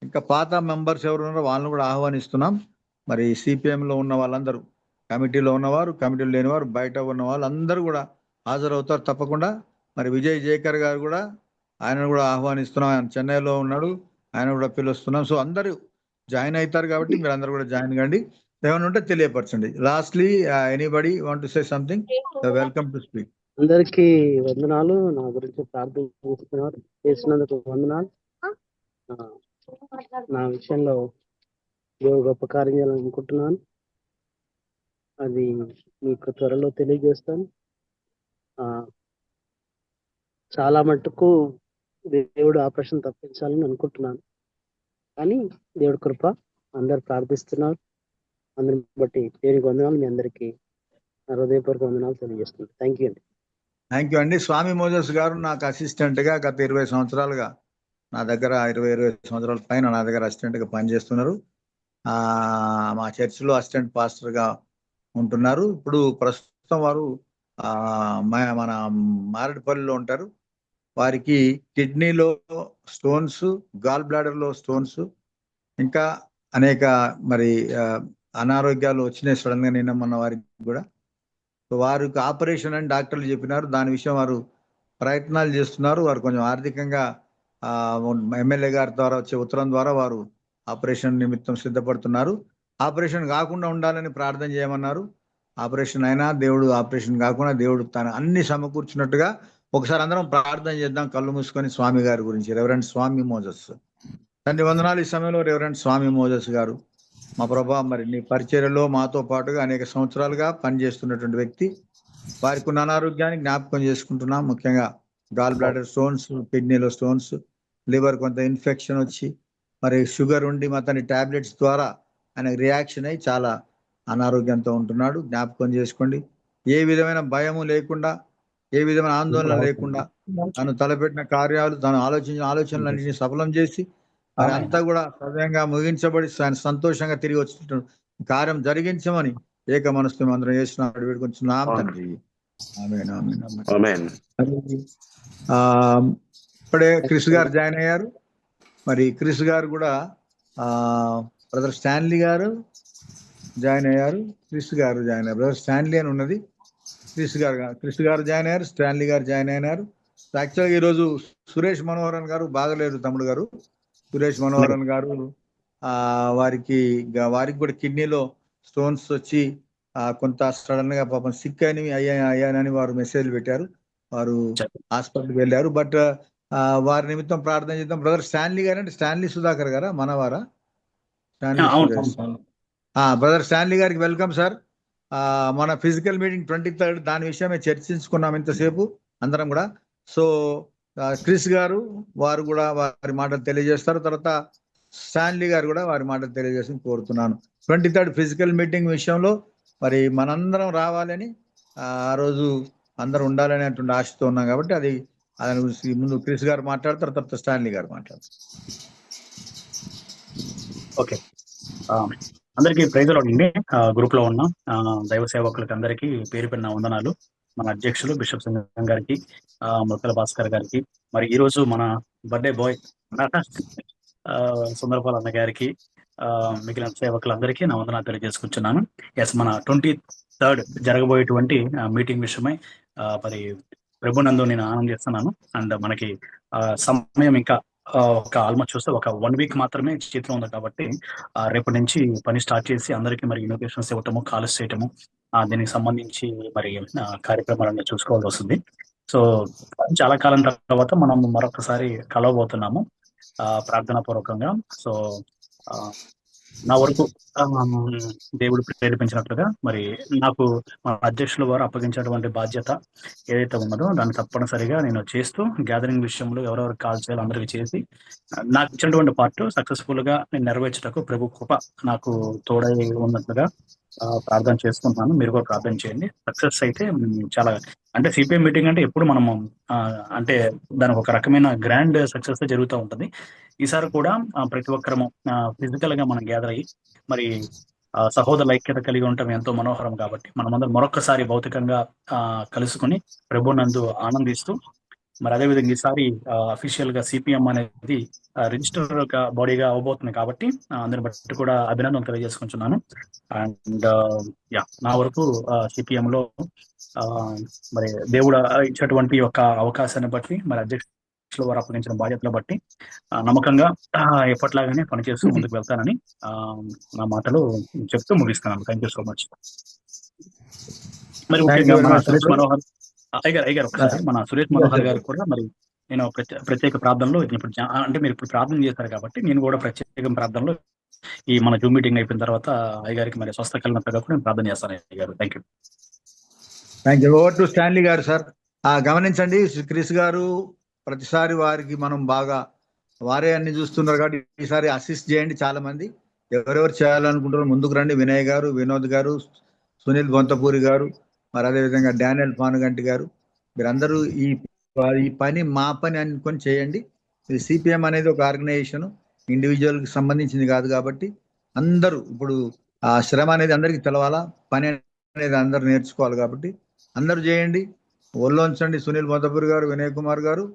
ఇంకా పాత మెంబర్స్ ఎవరు ఉన్నారో వాళ్ళని కూడా ఆహ్వానిస్తున్నాం. మరి సిపిఎంలో ఉన్న వాళ్ళందరూ, కమిటీలో ఉన్నవారు, కమిటీలో లేనివారు, బయట ఉన్న వాళ్ళు అందరూ కూడా హాజరవుతారు తప్పకుండా. మరి విజయ్ జేకర్ గారు కూడా, ఆయన కూడా ఆహ్వానిస్తున్నాం. ఆయన చెన్నైలో ఉన్నాడు, ఆయన కూడా పిలుస్తున్నాం. సో అందరూ జాయిన్ అవుతారు కాబట్టి మీరు అందరూ కూడా జాయిన్ కండి. ఏమైనా ఉంటే తెలియపరచండి. Lastly anybody want to say something? Welcome to speak. అందరికీ వందనాలు. నా గురించి ప్రార్థన చేసినందుకు వందనాలు. నా విషయంలో దేవుడు గొప్ప కార్యం చేయాలనుకుంటున్నాను. అది మీకు త్వరలో తెలియజేస్తాను. చాలా మట్టుకు దేవుడు ఆపరేషన్ తప్పించాలని అనుకుంటున్నాను, కానీ దేవుడి కృప. అందరు ప్రార్థిస్తున్నారు. అందరిని బట్టి దేవునికి వందనాలు. మీ అందరికీ హృదయపూర్వక వందనాలు తెలియజేస్తున్నాను. థ్యాంక్ యూ అండి. థ్యాంక్ యూ అండి. స్వామి మోజస్ గారు నాకు అసిస్టెంట్ గా గత 20 సంవత్సరాలుగా నా దగ్గర, 20 సంవత్సరాల పైన నా దగ్గర అసిస్టెంట్ గా పనిచేస్తున్నారు. మా చర్చిలో అసిస్టెంట్ పాస్టర్ గా ఉంటున్నారు. ఇప్పుడు ప్రస్తుతం వారు మన మారేడుపల్లిలో ఉంటారు. వారికి కిడ్నీలో స్టోన్స్, గాల్ బ్లాడర్ లో స్టోన్స్, ఇంకా అనేక మరి అనారోగ్యాలు వచ్చినాయి సడన్ గా నిన్న మొన్న వారికి కూడా. వారికి ఆపరేషన్ అని డాక్టర్లు చెప్పినారు. దాని విషయం వారు ప్రయత్నాలు చేస్తున్నారు. వారు కొంచెం ఆర్థికంగా ఎమ్మెల్యే గారి ద్వారా వచ్చే ఉత్తరం ద్వారా వారు ఆపరేషన్ నిమిత్తం సిద్ధపడుతున్నారు. ఆపరేషన్ కాకుండా ఉండాలని ప్రార్థన చేయమన్నారు. ఆపరేషన్ అయినా దేవుడు, ఆపరేషన్ కాకుండా దేవుడు తన అన్ని సమకూర్చున్నట్టుగా ఒకసారి అందరం ప్రార్థన చేద్దాం కళ్ళు మూసుకొని స్వామి గారి గురించి. రెవరెండ్ స్వామి మోజస్. తండ్రి వందనాలు. ఈ సమయంలో రెవరెండ్ స్వామి మోజస్ గారు, మా ప్రభా, మరి నీ పరిచర్యలో మాతో పాటుగా అనేక సంవత్సరాలుగా పనిచేస్తున్నటువంటి వ్యక్తి. వారికి ఉన్న అనారోగ్యాన్ని జ్ఞాపకం చేసుకుంటున్నాం. ముఖ్యంగా గాల్ బ్లాడర్ స్టోన్స్, కిడ్నీలో స్టోన్స్, లివర్ కొంత ఇన్ఫెక్షన్ వచ్చి, మరి షుగర్ ఉండి అతని టాబ్లెట్స్ ద్వారా ఆయన రియాక్షన్ అయ్యి చాలా అనారోగ్యంతో ఉంటున్నాడు. జ్ఞాపకం చేసుకోండి. ఏ విధమైన భయము లేకుండా, ఏ విధమైన ఆందోళన లేకుండా తను తలపెట్టిన కార్యాలు, తను ఆలోచించిన ఆలోచనలన్నింటినీ సఫలం చేసి మరి అంతా కూడా సవ్యంగా ముగించబడి ఆయన సంతోషంగా తిరిగి వచ్చిన కార్యం జరిగించమని ఏక మనసుతో అందరం చేస్తున్నాడు వేడుకొంచున్నాం తండ్రి. ఆమేన్, ఆమేన్, ఆమేన్. ఇప్పుడే క్రిస్ గారు జాయిన్ అయ్యారు. మరి క్రిస్ గారు కూడా బ్రదర్ స్టాన్లీ గారు జాయిన్ అయ్యారు. క్రిస్ గారు జాయిన్ అయ్యారు. బ్రదర్ స్టాన్లీ అని ఉన్నది. క్రిస్ గారు జాయిన్ అయ్యారు. స్టాన్లీ గారు జాయిన్ అయినారు. యాక్చువల్గా ఈరోజు సురేష్ మనోహరన్ గారు బాగలేరు, తమ్ముడు గారు సురేష్ మనోహరన్ గారు. వారికి కూడా కిడ్నీలో స్టోన్స్ వచ్చి కొంత సడన్ గా పాపం సిక్ అయ్యానని వారు మెసేజ్ పెట్టారు. వారు హాస్పిటల్కి వెళ్ళారు. బట్ వారి నిమిత్తం ప్రార్థన చేద్దాం. బ్రదర్ స్టాన్లీ గారు అంటే స్టాన్లీ సుధాకర్ గారా మనవారా? బ్రదర్ స్టాన్లీ గారికి వెల్కమ్ సార్. మన ఫిజికల్ మీటింగ్ 23rd దాని విషయమే చర్చించుకున్నాం ఇంతసేపు అందరం కూడా. సో క్రిస్ గారు వారు కూడా వారి మాటలు తెలియజేస్తారు. తర్వాత స్టాన్లీ గారు కూడా వారి మాటలు తెలియజేసి కోరుతున్నాను. 23rd ఫిజికల్ మీటింగ్ విషయంలో మరి మనందరం రావాలని, ఆ రోజు అందరూ ఉండాలని అటువంటి ఆశతో ఉన్నాం కాబట్టి దాని గురించి ముందు క్రిస్ గారు మాట్లాడతారు, తర్వాత స్టాన్లీ గారు మాట్లాడతారు. ఓకే, అందరికీ ప్రైజ్ లార్డ్ అండి. గ్రూప్ లో ఉన్న దైవ సేవకులకి అందరికీ పేరు పెరిగిన వందనాలు. మన అధ్యక్షులు బిషప్ సింగం గారికి, ముక్కల భాస్కర్ గారికి, మరి ఈ రోజు మన బర్త్డే బాయ్ సుందరపాల్ అన్న గారికి, మిగిలిన సేవకులందరికీ నా వందనాలు తెలియజేసుకుంటున్నాను. ఎస్, మన 23rd జరగబోయేటువంటి మీటింగ్ విషయమై మరి ప్రభునందు నేను ఆనందిస్తున్నాను. అండ్ మనకి సమయం ఇంకా ఒక ఆల్మోస్ట్ చూస్తే ఒక 1 వీక్ మాత్రమే చేతిలో ఉంది కాబట్టి రేపటి నుంచి పని స్టార్ట్ చేసి అందరికీ మరి ఇన్విటేషన్స్ ఇవ్వటము, కాల్స్ చేయటము, దీనికి సంబంధించి మరి కార్యక్రమాలన్నీ చూసుకోవాల్సి వస్తుంది. సో చాలా కాలం తర్వాత మనం మరొకసారి కలవబోతున్నాము ప్రార్థనా పూర్వకంగా. సో నా వరకు దేవుడు ప్రేరేపించినట్లుగా మరి నాకు మన అధ్యక్షుల వారు అప్పగించినటువంటి బాధ్యత ఏదైతే ఉన్నదో దాన్ని తప్పనిసరిగా నేను చేస్తూ గ్యాదరింగ్ విషయంలో ఎవరెవరు కాల్ చేయాలో అందరికీ చేసి నాకు ఇచ్చినటువంటి పార్ట్ సక్సెస్ఫుల్ గా నేను నెరవేర్చటకు ప్రభు కృప నాకు తోడై ఉన్నట్లుగా ప్రార్థన చేసుకుంటున్నాను. మీరు కూడా ప్రార్థన చేయండి. సక్సెస్ అయితే చాలా అంటే సిపిఎం మీటింగ్ అంటే ఎప్పుడు మనము అంటే దానికి ఒక రకమైన గ్రాండ్ సక్సెస్ జరుగుతూ ఉంటుంది. ఈసారి కూడా ప్రతి ఒక్కరము ఫిజికల్ గా మనం గ్యాదర్ అయ్యి మరి సహోదరుల ఐక్యత కలిగి ఉండటం ఎంతో మనోహరం కాబట్టి మనమందరం మరొకసారి భౌతికంగా కలుసుకుని ప్రభునందు ఆనందిస్తూ మరి అదేవిధంగా ఈసారి అఫీషియల్ గా సిపిఎం అనేది రిజిస్టర్ బాడీగా అవబోతుంది కాబట్టి అందరిని బట్టి కూడా అభినందనలు తెలియజేసుకుంటున్నాను. అండ్ నా వరకు సిపిఎం లో మరి దేవుడు ఇచ్చినటువంటి ఒక అవకాశాన్ని బట్టి మరి అధ్యక్షుల వారు అప్పగించిన బాధ్యతలు బట్టి నమ్మకంగా ఎప్పట్లాగానే పనిచేస్తూ ముందుకు వెళ్తానని నా మాటలు చెప్తూ ముగిస్తున్నాను. Thank you so much. మరి ముఖ్యంగా మన సురేష్ మనోహర్ అయ్యారు ఒకసారి మన సురేష్ మనోహర్ గారు కూడా మరి నేను ప్రత్యేక ప్రార్థనలో ఇప్పుడు అంటే మీరు ఇప్పుడు ప్రార్థన చేశారు కాబట్టి నేను కూడా ప్రత్యేక ప్రార్థనలో ఈ మన జూమ్ మీటింగ్ అయిపోయిన తర్వాత అయ్యగారికి మరి స్వస్థ కలిగినట్టుగా కూడా నేను ప్రార్థన చేస్తాను. అయ్యగారు thank you. Over to Stanley గారు సార్. గమనించండి, క్రిస్ గారు ప్రతిసారి వారికి మనం బాగా వారే అన్ని చూస్తున్నారు కాబట్టి ఈసారి అసిస్ట్ చేయండి. చాలా మంది ఎవరెవరు చేయాలనుకుంటారో ముందుకు రండి. వినయ్ గారు, వినోద్ గారు, సునీల్ బొంతపూరి గారు, మరి అదేవిధంగా డానియల్ పానుగంటి గారు, మీరందరూ ఈ పని మా పని అనుకొని చేయండి. ఇది సిపిఎం అనేది ఒక ఆర్గనైజేషన్, ఇండివిజువల్కి సంబంధించింది కాదు కాబట్టి అందరూ ఇప్పుడు ఆ శ్రమ అనేది అందరికీ తెలవాలా, పని అనేది అందరూ నేర్చుకోవాలి కాబట్టి అందరూ చేయండి. ఒళ్ళోంచండి. సునీల్ బొంతపూరి గారు, వినయ్ కుమార్ గారు,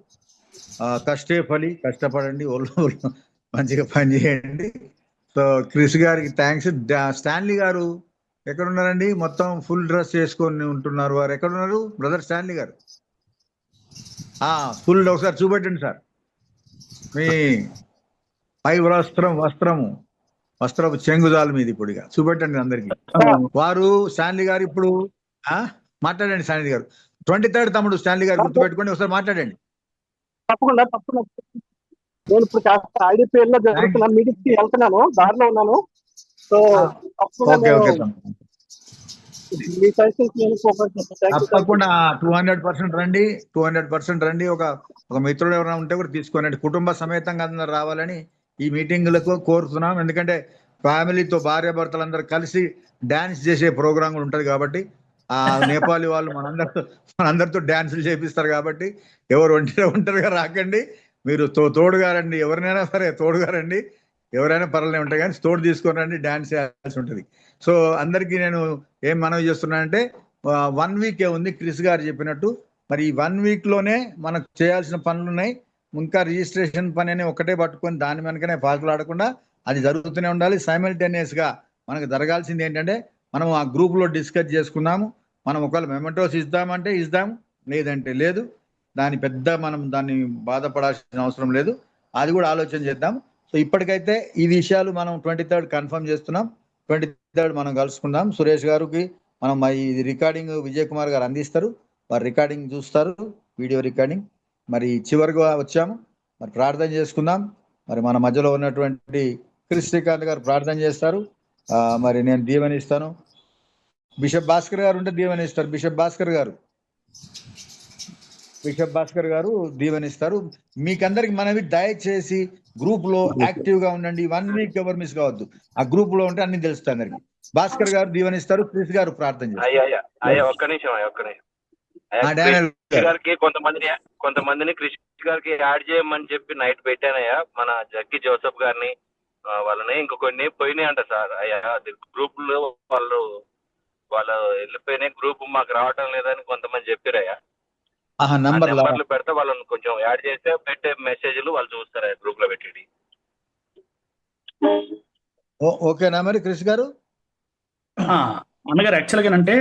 కష్టే ఫలి, కష్టపడండి, ఒళ్ళు మంచిగా పని చేయండి. సో క్రిస్ గారికి థ్యాంక్స్. స్టాన్లీ గారు ఎక్కడున్నారండి? మొత్తం ఫుల్ డ్రెస్ చేసుకొని ఉంటున్నారు. వారు ఎక్కడున్నారు బ్రదర్ స్టాన్లీ గారు? ఫుల్ ఒకసారి చూపెట్టండి సార్. మీ పై వస్త్రపు చెంగుదాలు మీది ఇప్పుడు ఇక చూపెట్టండి అందరికి. వారు స్టాన్లీ గారు ఇప్పుడు మాట్లాడండి. స్టాన్లీ గారు 23rd తమ్ముడు స్టాన్లీ గారు గుర్తుపెట్టుకోండి, ఒకసారి మాట్లాడండి. తప్పకుండా నేను ఇప్పుడు కాస్త ఐడిపిఎల్ లో జరుగుతున్నాను, మీటింగ్ కి వెళ్తున్నాను, దారిలో ఉన్నాను. సో తప్పకుండా 200% రండి, 200% రండి. ఒక మిత్రుడు ఎవరైనా ఉంటే కూడా తీసుకోనండి. కుటుంబ సమేతంగా అందరూ రావాలని ఈ మీటింగ్లకు కోరుతున్నాం. ఎందుకంటే ఫ్యామిలీతో భార్యాభర్తలందరూ కలిసి డాన్స్ చేసే ప్రోగ్రాం కూడా ఉంటుంది కాబట్టి నేపాలి వాళ్ళు మనందరితో డాన్సులు చేపిస్తారు కాబట్టి ఎవరు ఒంటరిగా రాకండి, మీరు తోడుగా రండి. ఎవరినైనా సరే తోడుగా రండి, ఎవరైనా పర్వాలేదు ఉంటాయి కానీ తోడు తీసుకొని రండి, డాన్స్ చేయాల్సి ఉంటుంది. సో అందరికీ నేను ఏం మనవి చేస్తున్నానంటే 1 వీకే ఉంది క్రిస్ గారు చెప్పినట్టు. మరి ఈ 1 వీక్లోనే మనకు చేయాల్సిన పనులు ఉన్నాయి. ఇంకా రిజిస్ట్రేషన్ పని అని ఒకటే పట్టుకొని దాని వెనకనే పాకులాడకుండా అది జరుగుతూనే ఉండాలి. సైమల్టేనియస్గా మనకు జరగాల్సింది ఏంటంటే మనం ఆ గ్రూప్లో డిస్కస్ చేసుకున్నాము. మనం ఒకవేళ మెమెంటోస్ ఇద్దామంటే ఇద్దాం, లేదంటే లేదు. మనం దాన్ని బాధపడాల్సిన అవసరం లేదు. అది కూడా ఆలోచన చేద్దాం. సో ఇప్పటికైతే ఈ విషయాలు మనం 23rd కన్ఫర్మ్ చేస్తున్నాం. 23rd మనం కలుసుకుందాం. సురేష్ గారికి మనం ఈ రికార్డింగ్ విజయ్ కుమార్ గారు అందిస్తారు, వారు రికార్డింగ్ చూస్తారు, వీడియో రికార్డింగ్. మరి చివరిగా వచ్చాము, మరి ప్రార్థన చేసుకుందాం. మరి మన మధ్యలో ఉన్నటువంటి క్రిస్ శ్రీకాంత్ గారు ప్రార్థన చేస్తారు, మరి నేను దీవెనిస్తాను. బిషప్ భాస్కర్ గారు ఉంటే దీవెనిస్తారు. బిషప్ భాస్కర్ గారు దీవెనిస్తారు. మీకందరికి మనవి దయచేసి గ్రూప్ లో యాక్టివ్ గా ఉండండి. 1 వీక్ ఎవరు మిస్ కావద్దు. ఆ గ్రూప్ లో ఉంటే అన్ని తెలుస్తాయి అందరికి. భాస్కర్ గారు దీవెనిస్తారు, క్రిస్ గారు ప్రార్థన చేస్తారు. ఒక్క నిమిషం గారికి కొంతమందిని క్రిస్ గారికి యాడ్ చేయమని చెప్పి నైట్ పెట్టానయ్యా. మన జక్కి జోసెఫ్ గారిని వాళ్ళని ఇంకొన్ని పోయినాయి అంట సార్. అయ్యా గ్రూప్ లో వాళ్ళు వెళ్ళిపోయినాయి, గ్రూప్ మాకు రావటం లేదని కొంతమంది చెప్పారయ్యా. నంబర్లు పెడితే వాళ్ళని కొంచెం యాడ్ చేస్తే పెట్టే మెసేజ్లు వాళ్ళు చూస్తారా గ్రూప్ లో పెట్టి. ఓకేనా మరి క్రిస్ గారు? అన్నగారు యాక్చువల్గా అంటే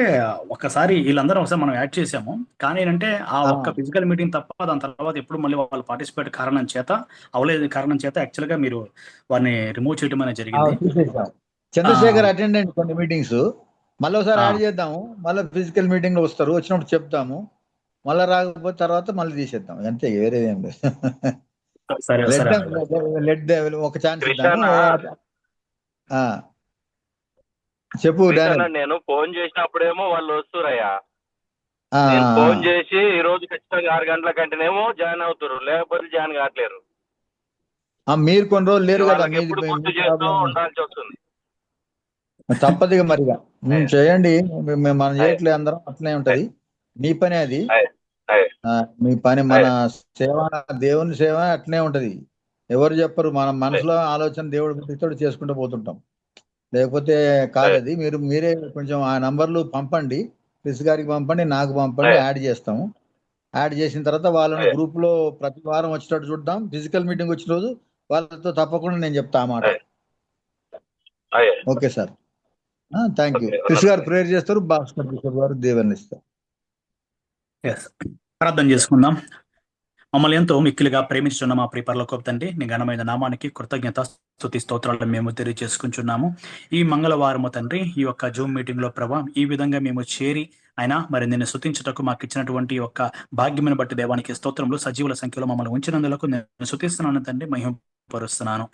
ఒక్కసారి వీళ్ళందరం ఒకసారి మనం యాడ్ చేసాము. కానీ ఏంటంటే ఆ ఒక్క ఫిజికల్ మీటింగ్ తప్ప దాని తర్వాత ఎప్పుడు మళ్ళీ వాళ్ళు పార్టిసిపేట్ అవ్వలేదు కారణం చేత యాక్చువల్గా మీరు వారిని రిమూవ్ చేయడం అనేది జరిగింది. చంద్రశేఖర్ అటెండెంట్ కొన్ని మీటింగ్స్ మళ్ళీ ఒకసారి ఆ. యాడ్ చేద్దాము. మళ్ళీ ఫిజికల్ మీటింగ్ లో వస్తారు, వచ్చినప్పుడు చెప్తాము. మళ్ళీ రాకపోతే తర్వాత మళ్ళీ తీసేద్దాం, అంతే, వేరేది ఏం లేదు. సరే సరే ఒక ఛాన్స్ కృష్ణ ఇద్దాము. చెప్పు డానియల్. నేను ఫోన్ చేసినప్పుడేమో వాళ్ళు వస్తురయ్యా. నేను ఫోన్ చేసి ఈ రోజు ఖచ్చితంగా 6 గంటల కంటేనేమో జాయిన్ అవుతారు, లేకపోతే జాయిన్ కావట్లేరు. మీరు కొన్ని రోజులు లేరు కదా, ఎప్పుడు గుర్తు చేస్తూ ఉండాల్సి వస్తుంది. తప్పదుగా మరిగా చేయండి. మనం చేయట్లేదు, అందరం అట్లనే ఉంటది. మీ పని అది, మీ పని. మన సేవ, దేవుని సేవ అట్లనే ఉంటది. ఎవరు చెప్పరు, మన మనసులో ఆలోచన దేవుడు పుట్టితోడు చేసుకుంటూ పోతుంటాం. లేకపోతే కాదది. మీరే కొంచెం ఆ నంబర్లు పంపండి, క్రిస్ గారికి పంపండి, నాకు పంపండి, యాడ్ చేస్తాము. యాడ్ చేసిన తర్వాత వాళ్ళని గ్రూప్ లో ప్రతి వారం వచ్చేటట్టు చూద్దాం. ఫిజికల్ మీటింగ్ వచ్చిన రోజు వాళ్ళతో తప్పకుండా నేను చెప్తా ఆ మాట. Okay sir, thank you. Chris గారు ప్రేయర్ చేస్తారు, భాస్కర్ గారు దేవుని ఇస్తారు. ప్రార్థన చేసుకుందాం. మమ్మల్ని ఎంతో మిక్కిలిగా ప్రేమించున్న మా ప్రియ పరలోకపు తండ్రి, నీ ఘనమైన నామానికి కృతజ్ఞత స్తుతి స్తోత్రాలను మేము తెలియజేసుకుంటున్నాము. ఈ మంగళవారము తండ్రి, ఈ యొక్క జూమ్ మీటింగ్ లో ప్రభా ఈ విధంగా మేము చేరి అయినా మరి నిన్ను స్తుతించుటకు మాకు ఇచ్చినటువంటి యొక్క భాగ్యమును బట్టి దేవానికి స్తోత్రములు. సజీవుల సంఖ్యలో మమ్మల్ని ఉంచినందులకు నేను స్తుతిస్తున్నాను తండ్రి, మహిమపరుస్తున్నాను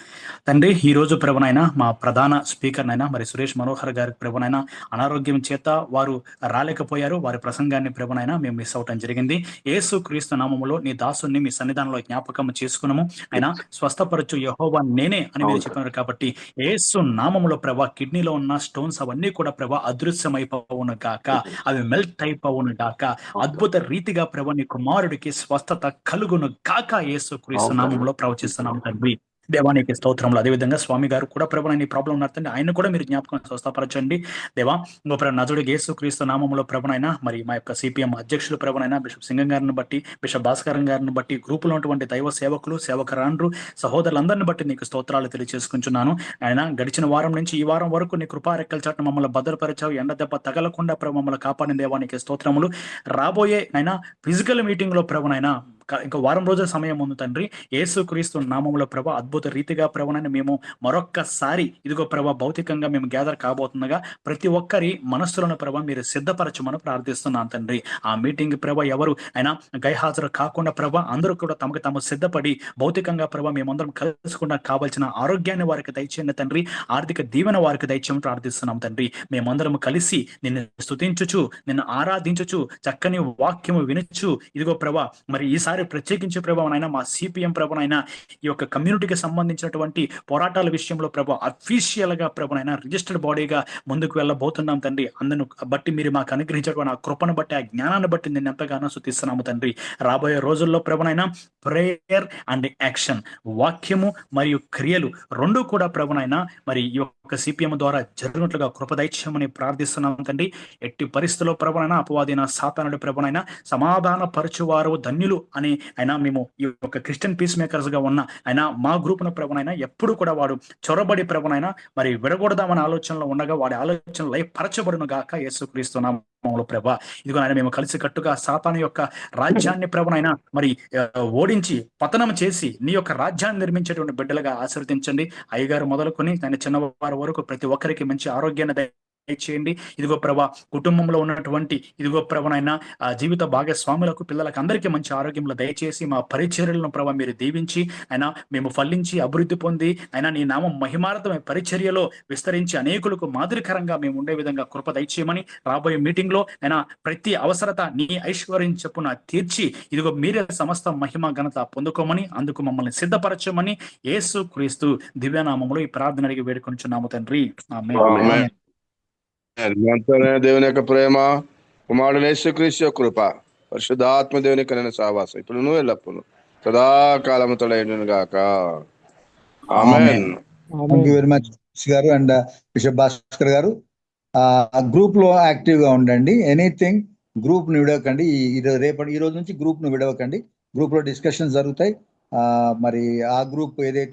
తండ్రి. ఈ రోజు ప్రభునైనా మా ప్రధాన స్పీకర్ నైనా మరి సురేష్ మనోహర్ గారి ప్రభునైనా అనారోగ్యం చేత వారు రాలేకపోయారు. వారి ప్రసంగాన్ని ప్రభునైనా మేము మిస్ అవటం జరిగింది. యేసు క్రీస్తు నామములో నీ దాసుని మీ సన్నిధానంలో జ్ఞాపకం చేసుకున్నాము. ఆయన స్వస్థపరచు యెహోవా నేనే అని మీరు చెప్పినారు కాబట్టి యేసు నామములో ప్రభా కిడ్నీలో ఉన్న స్టోన్స్ అవన్నీ కూడా ప్రభా అదృశ్యమైపోవును గాక, అవి మెల్ట్ అయిపోవును గాక. అద్భుత రీతిగా ప్రభా నీ కుమారుడికి స్వస్థత కలుగును గాక యేసు క్రీస్తు నామములో ప్రవచిస్తున్నాం తండ్రి. దేవానికి స్తోత్రములు. అదేవిధంగా స్వామి గారు కూడా ప్రభు నీ ప్రాబ్లం ఉన్నారండి, ఆయన కూడా మీరు జ్ఞాపకం స్వస్థపరచండి దేవా. ఇంకో నజుడు యేసు క్రీస్తు నామములో ప్రభునైనా మరి మా యొక్క సిపిఎం అధ్యక్షులు ప్రభునైనా బిషప్ సింగం గారిని బట్టి, బిషప్ భాస్కర్ గారిని బట్టి, గ్రూపులో ఉన్నటువంటి దైవ సేవకులు, సేవకరాండ్రు, సహోదరులందరిని బట్టి నీకు స్తోత్రాలు తెలియజేసుకుంటున్నాను. ఆయన గడిచిన వారం నుంచి ఈ వారం వరకు నీ కృపారెక్కల చాటున మమ్మల్ని భద్రపరిచావు. ఎండ దెబ్బ తగలకుండా ప్రభు మమ్మల్ని కాపాడిన దేవానికి స్తోత్రములు. రాబోయే అయినా ఫిజికల్ మీటింగ్ లో ప్రభునైనా ఇంకా వారం రోజుల సమయం ఉంది తండ్రి. యేసు క్రీస్తు నామములో ప్రభ అద్భుత రీతిగా ప్రభునైనా మేము మరొక్కసారి ఇదిగో ప్రభ భౌతికంగా మేము గ్యాదర్ కాబోతుండగా ప్రతి ఒక్కరి మనస్సులను ప్రభ మీరు సిద్ధపరచమని ప్రార్థిస్తున్నాను తండ్రి. ఆ మీటింగ్ ప్రభ ఎవరు అయినా గైహాజరు కాకుండా ప్రభ అందరూ కూడా తమకు తాము సిద్ధపడి భౌతికంగా ప్రభ మేమందరం కలుసుకుండా కావాల్సిన ఆరోగ్యాన్ని వారికి దయచేయండి తండ్రి. ఆర్థిక దీవెన వారికి దయచేయమని ప్రార్థిస్తున్నాం తండ్రి. మేమందరం కలిసి నిన్ను స్తుతించుచు, నిన్ను ఆరాధించుచు, చక్కని వాక్యము వినొచ్చు ఇదిగో ప్రభ మరి ఈసారి ప్రత్యేకించే ప్రభావనైనా మా సిపిఎం ప్రభనైనా ఈ యొక్క కమ్యూనిటీకి సంబంధించినటువంటి పోరాటాల విషయంలో ప్రభా అఫీషియల్ గా ప్రభనైనా రిజిస్టర్డ్ బాడీగా ముందుకు వెళ్ళబోతున్నాం తండ్రి. అందును బట్టి మీరు మాకు అనుగ్రహించడం ఆ కృపను బట్టి, ఆ జ్ఞానాన్ని బట్టి నేను ఎంతగానో స్తుతిస్తున్నాము తండ్రి. రాబోయే రోజుల్లో ప్రభనైనా ప్రేయర్ అండ్ యాక్షన్, వాక్యము మరియు క్రియలు రెండు కూడా ప్రభునైనా మరి ఈ యొక్క సిపిఎం ద్వారా జరిగినట్లుగా కృపదైత్యమని ప్రార్థిస్తున్నాం తండ్రి. ఎట్టి పరిస్థితుల్లో ప్రభునైనా అపవాదిన సాతానుడి ప్రభునైనా సమాధాన పరచువారు ధన్యులు అని అయినా మేము ఈ యొక్క క్రిస్టియన్ పీస్ మేకర్స్ గా ఉన్న అయినా మా గ్రూపున ప్రభునైనా ఎప్పుడు కూడా వాడు చొరబడి ప్రభునైనా మరి విడగొడదామని ఆలోచనలో ఉండగా వాడి ఆలోచనలు లయపరచబడును గాక యేసుక్రీస్తు నామములో ప్రభా. ఇదిగో ఆయన మేము కలిసి కట్టుగా సాతాను యొక్క రాజ్యాన్ని ప్రభునైనా మరి ఓడించి పతనం చేసి నీ యొక్క రాజ్యాన్ని నిర్మించేటువంటి బిడ్డలుగా ఆశీర్వదించండి. అయ్యగారు మొదలుకొని ఆయన చిన్నవారి వరకు ప్రతి ఒక్కరికి మంచి ఆరోగ్యాన్ని దయచేయండి. ఇదిగో ప్రభా కుటుంబంలో ఉన్నటువంటి ఇదిగో ప్రభనైనా జీవిత భాగస్వాములకు, పిల్లలకు అందరికీ మంచి ఆరోగ్యంలో దయచేసి మా పరిచర్యలను ప్రభా మీరు దీవించి అయినా మేము ఫలించి అభివృద్ధి పొంది అయినా నీ నామం మహిమార్థమైన పరిచర్యలో విస్తరించి అనేకులకు మాదిరికరంగా మేము ఉండే విధంగా కృప దయచేయమని రాబోయే మీటింగ్ లో అయినా ప్రతి అవసరత నీ ఐశ్వర్యం చెప్పున తీర్చి ఇదిగో మీరే సమస్త మహిమ ఘనత పొందుకోమని అందుకు మమ్మల్ని సిద్ధపరచమని యేసు క్రీస్తు దివ్యనామములో ఈ ప్రార్థన అడిగి వేడుకొనుచున్నాము తండ్రి. ఆమేన్. దేవుని యొక్క ప్రేమ, కుమారుడు యేసుక్రీస్తు యొక్క కృప, పరిశుద్ధాత్మ దేవుని యొక్క సహవాసం ఇప్పుడు నువ్వు ఎల్లప్పుడు సదాకాలము తోడైయుండును గాక. ఆమేన్. థాంక్యూ వెరీ మచ్ గారు అండ్ బిషప్ భాస్కర్ గారు. గ్రూప్ లో యాక్టివ్ గా ఉండండి. ఎనీథింగ్ గ్రూప్ ను విడవకండి. ఈ రోజు నుంచి గ్రూప్ ను విడవకండి. గ్రూప్ లో డిస్కషన్స్ జరుగుతాయి. మరి ఆ గ్రూప్ ఏదైతే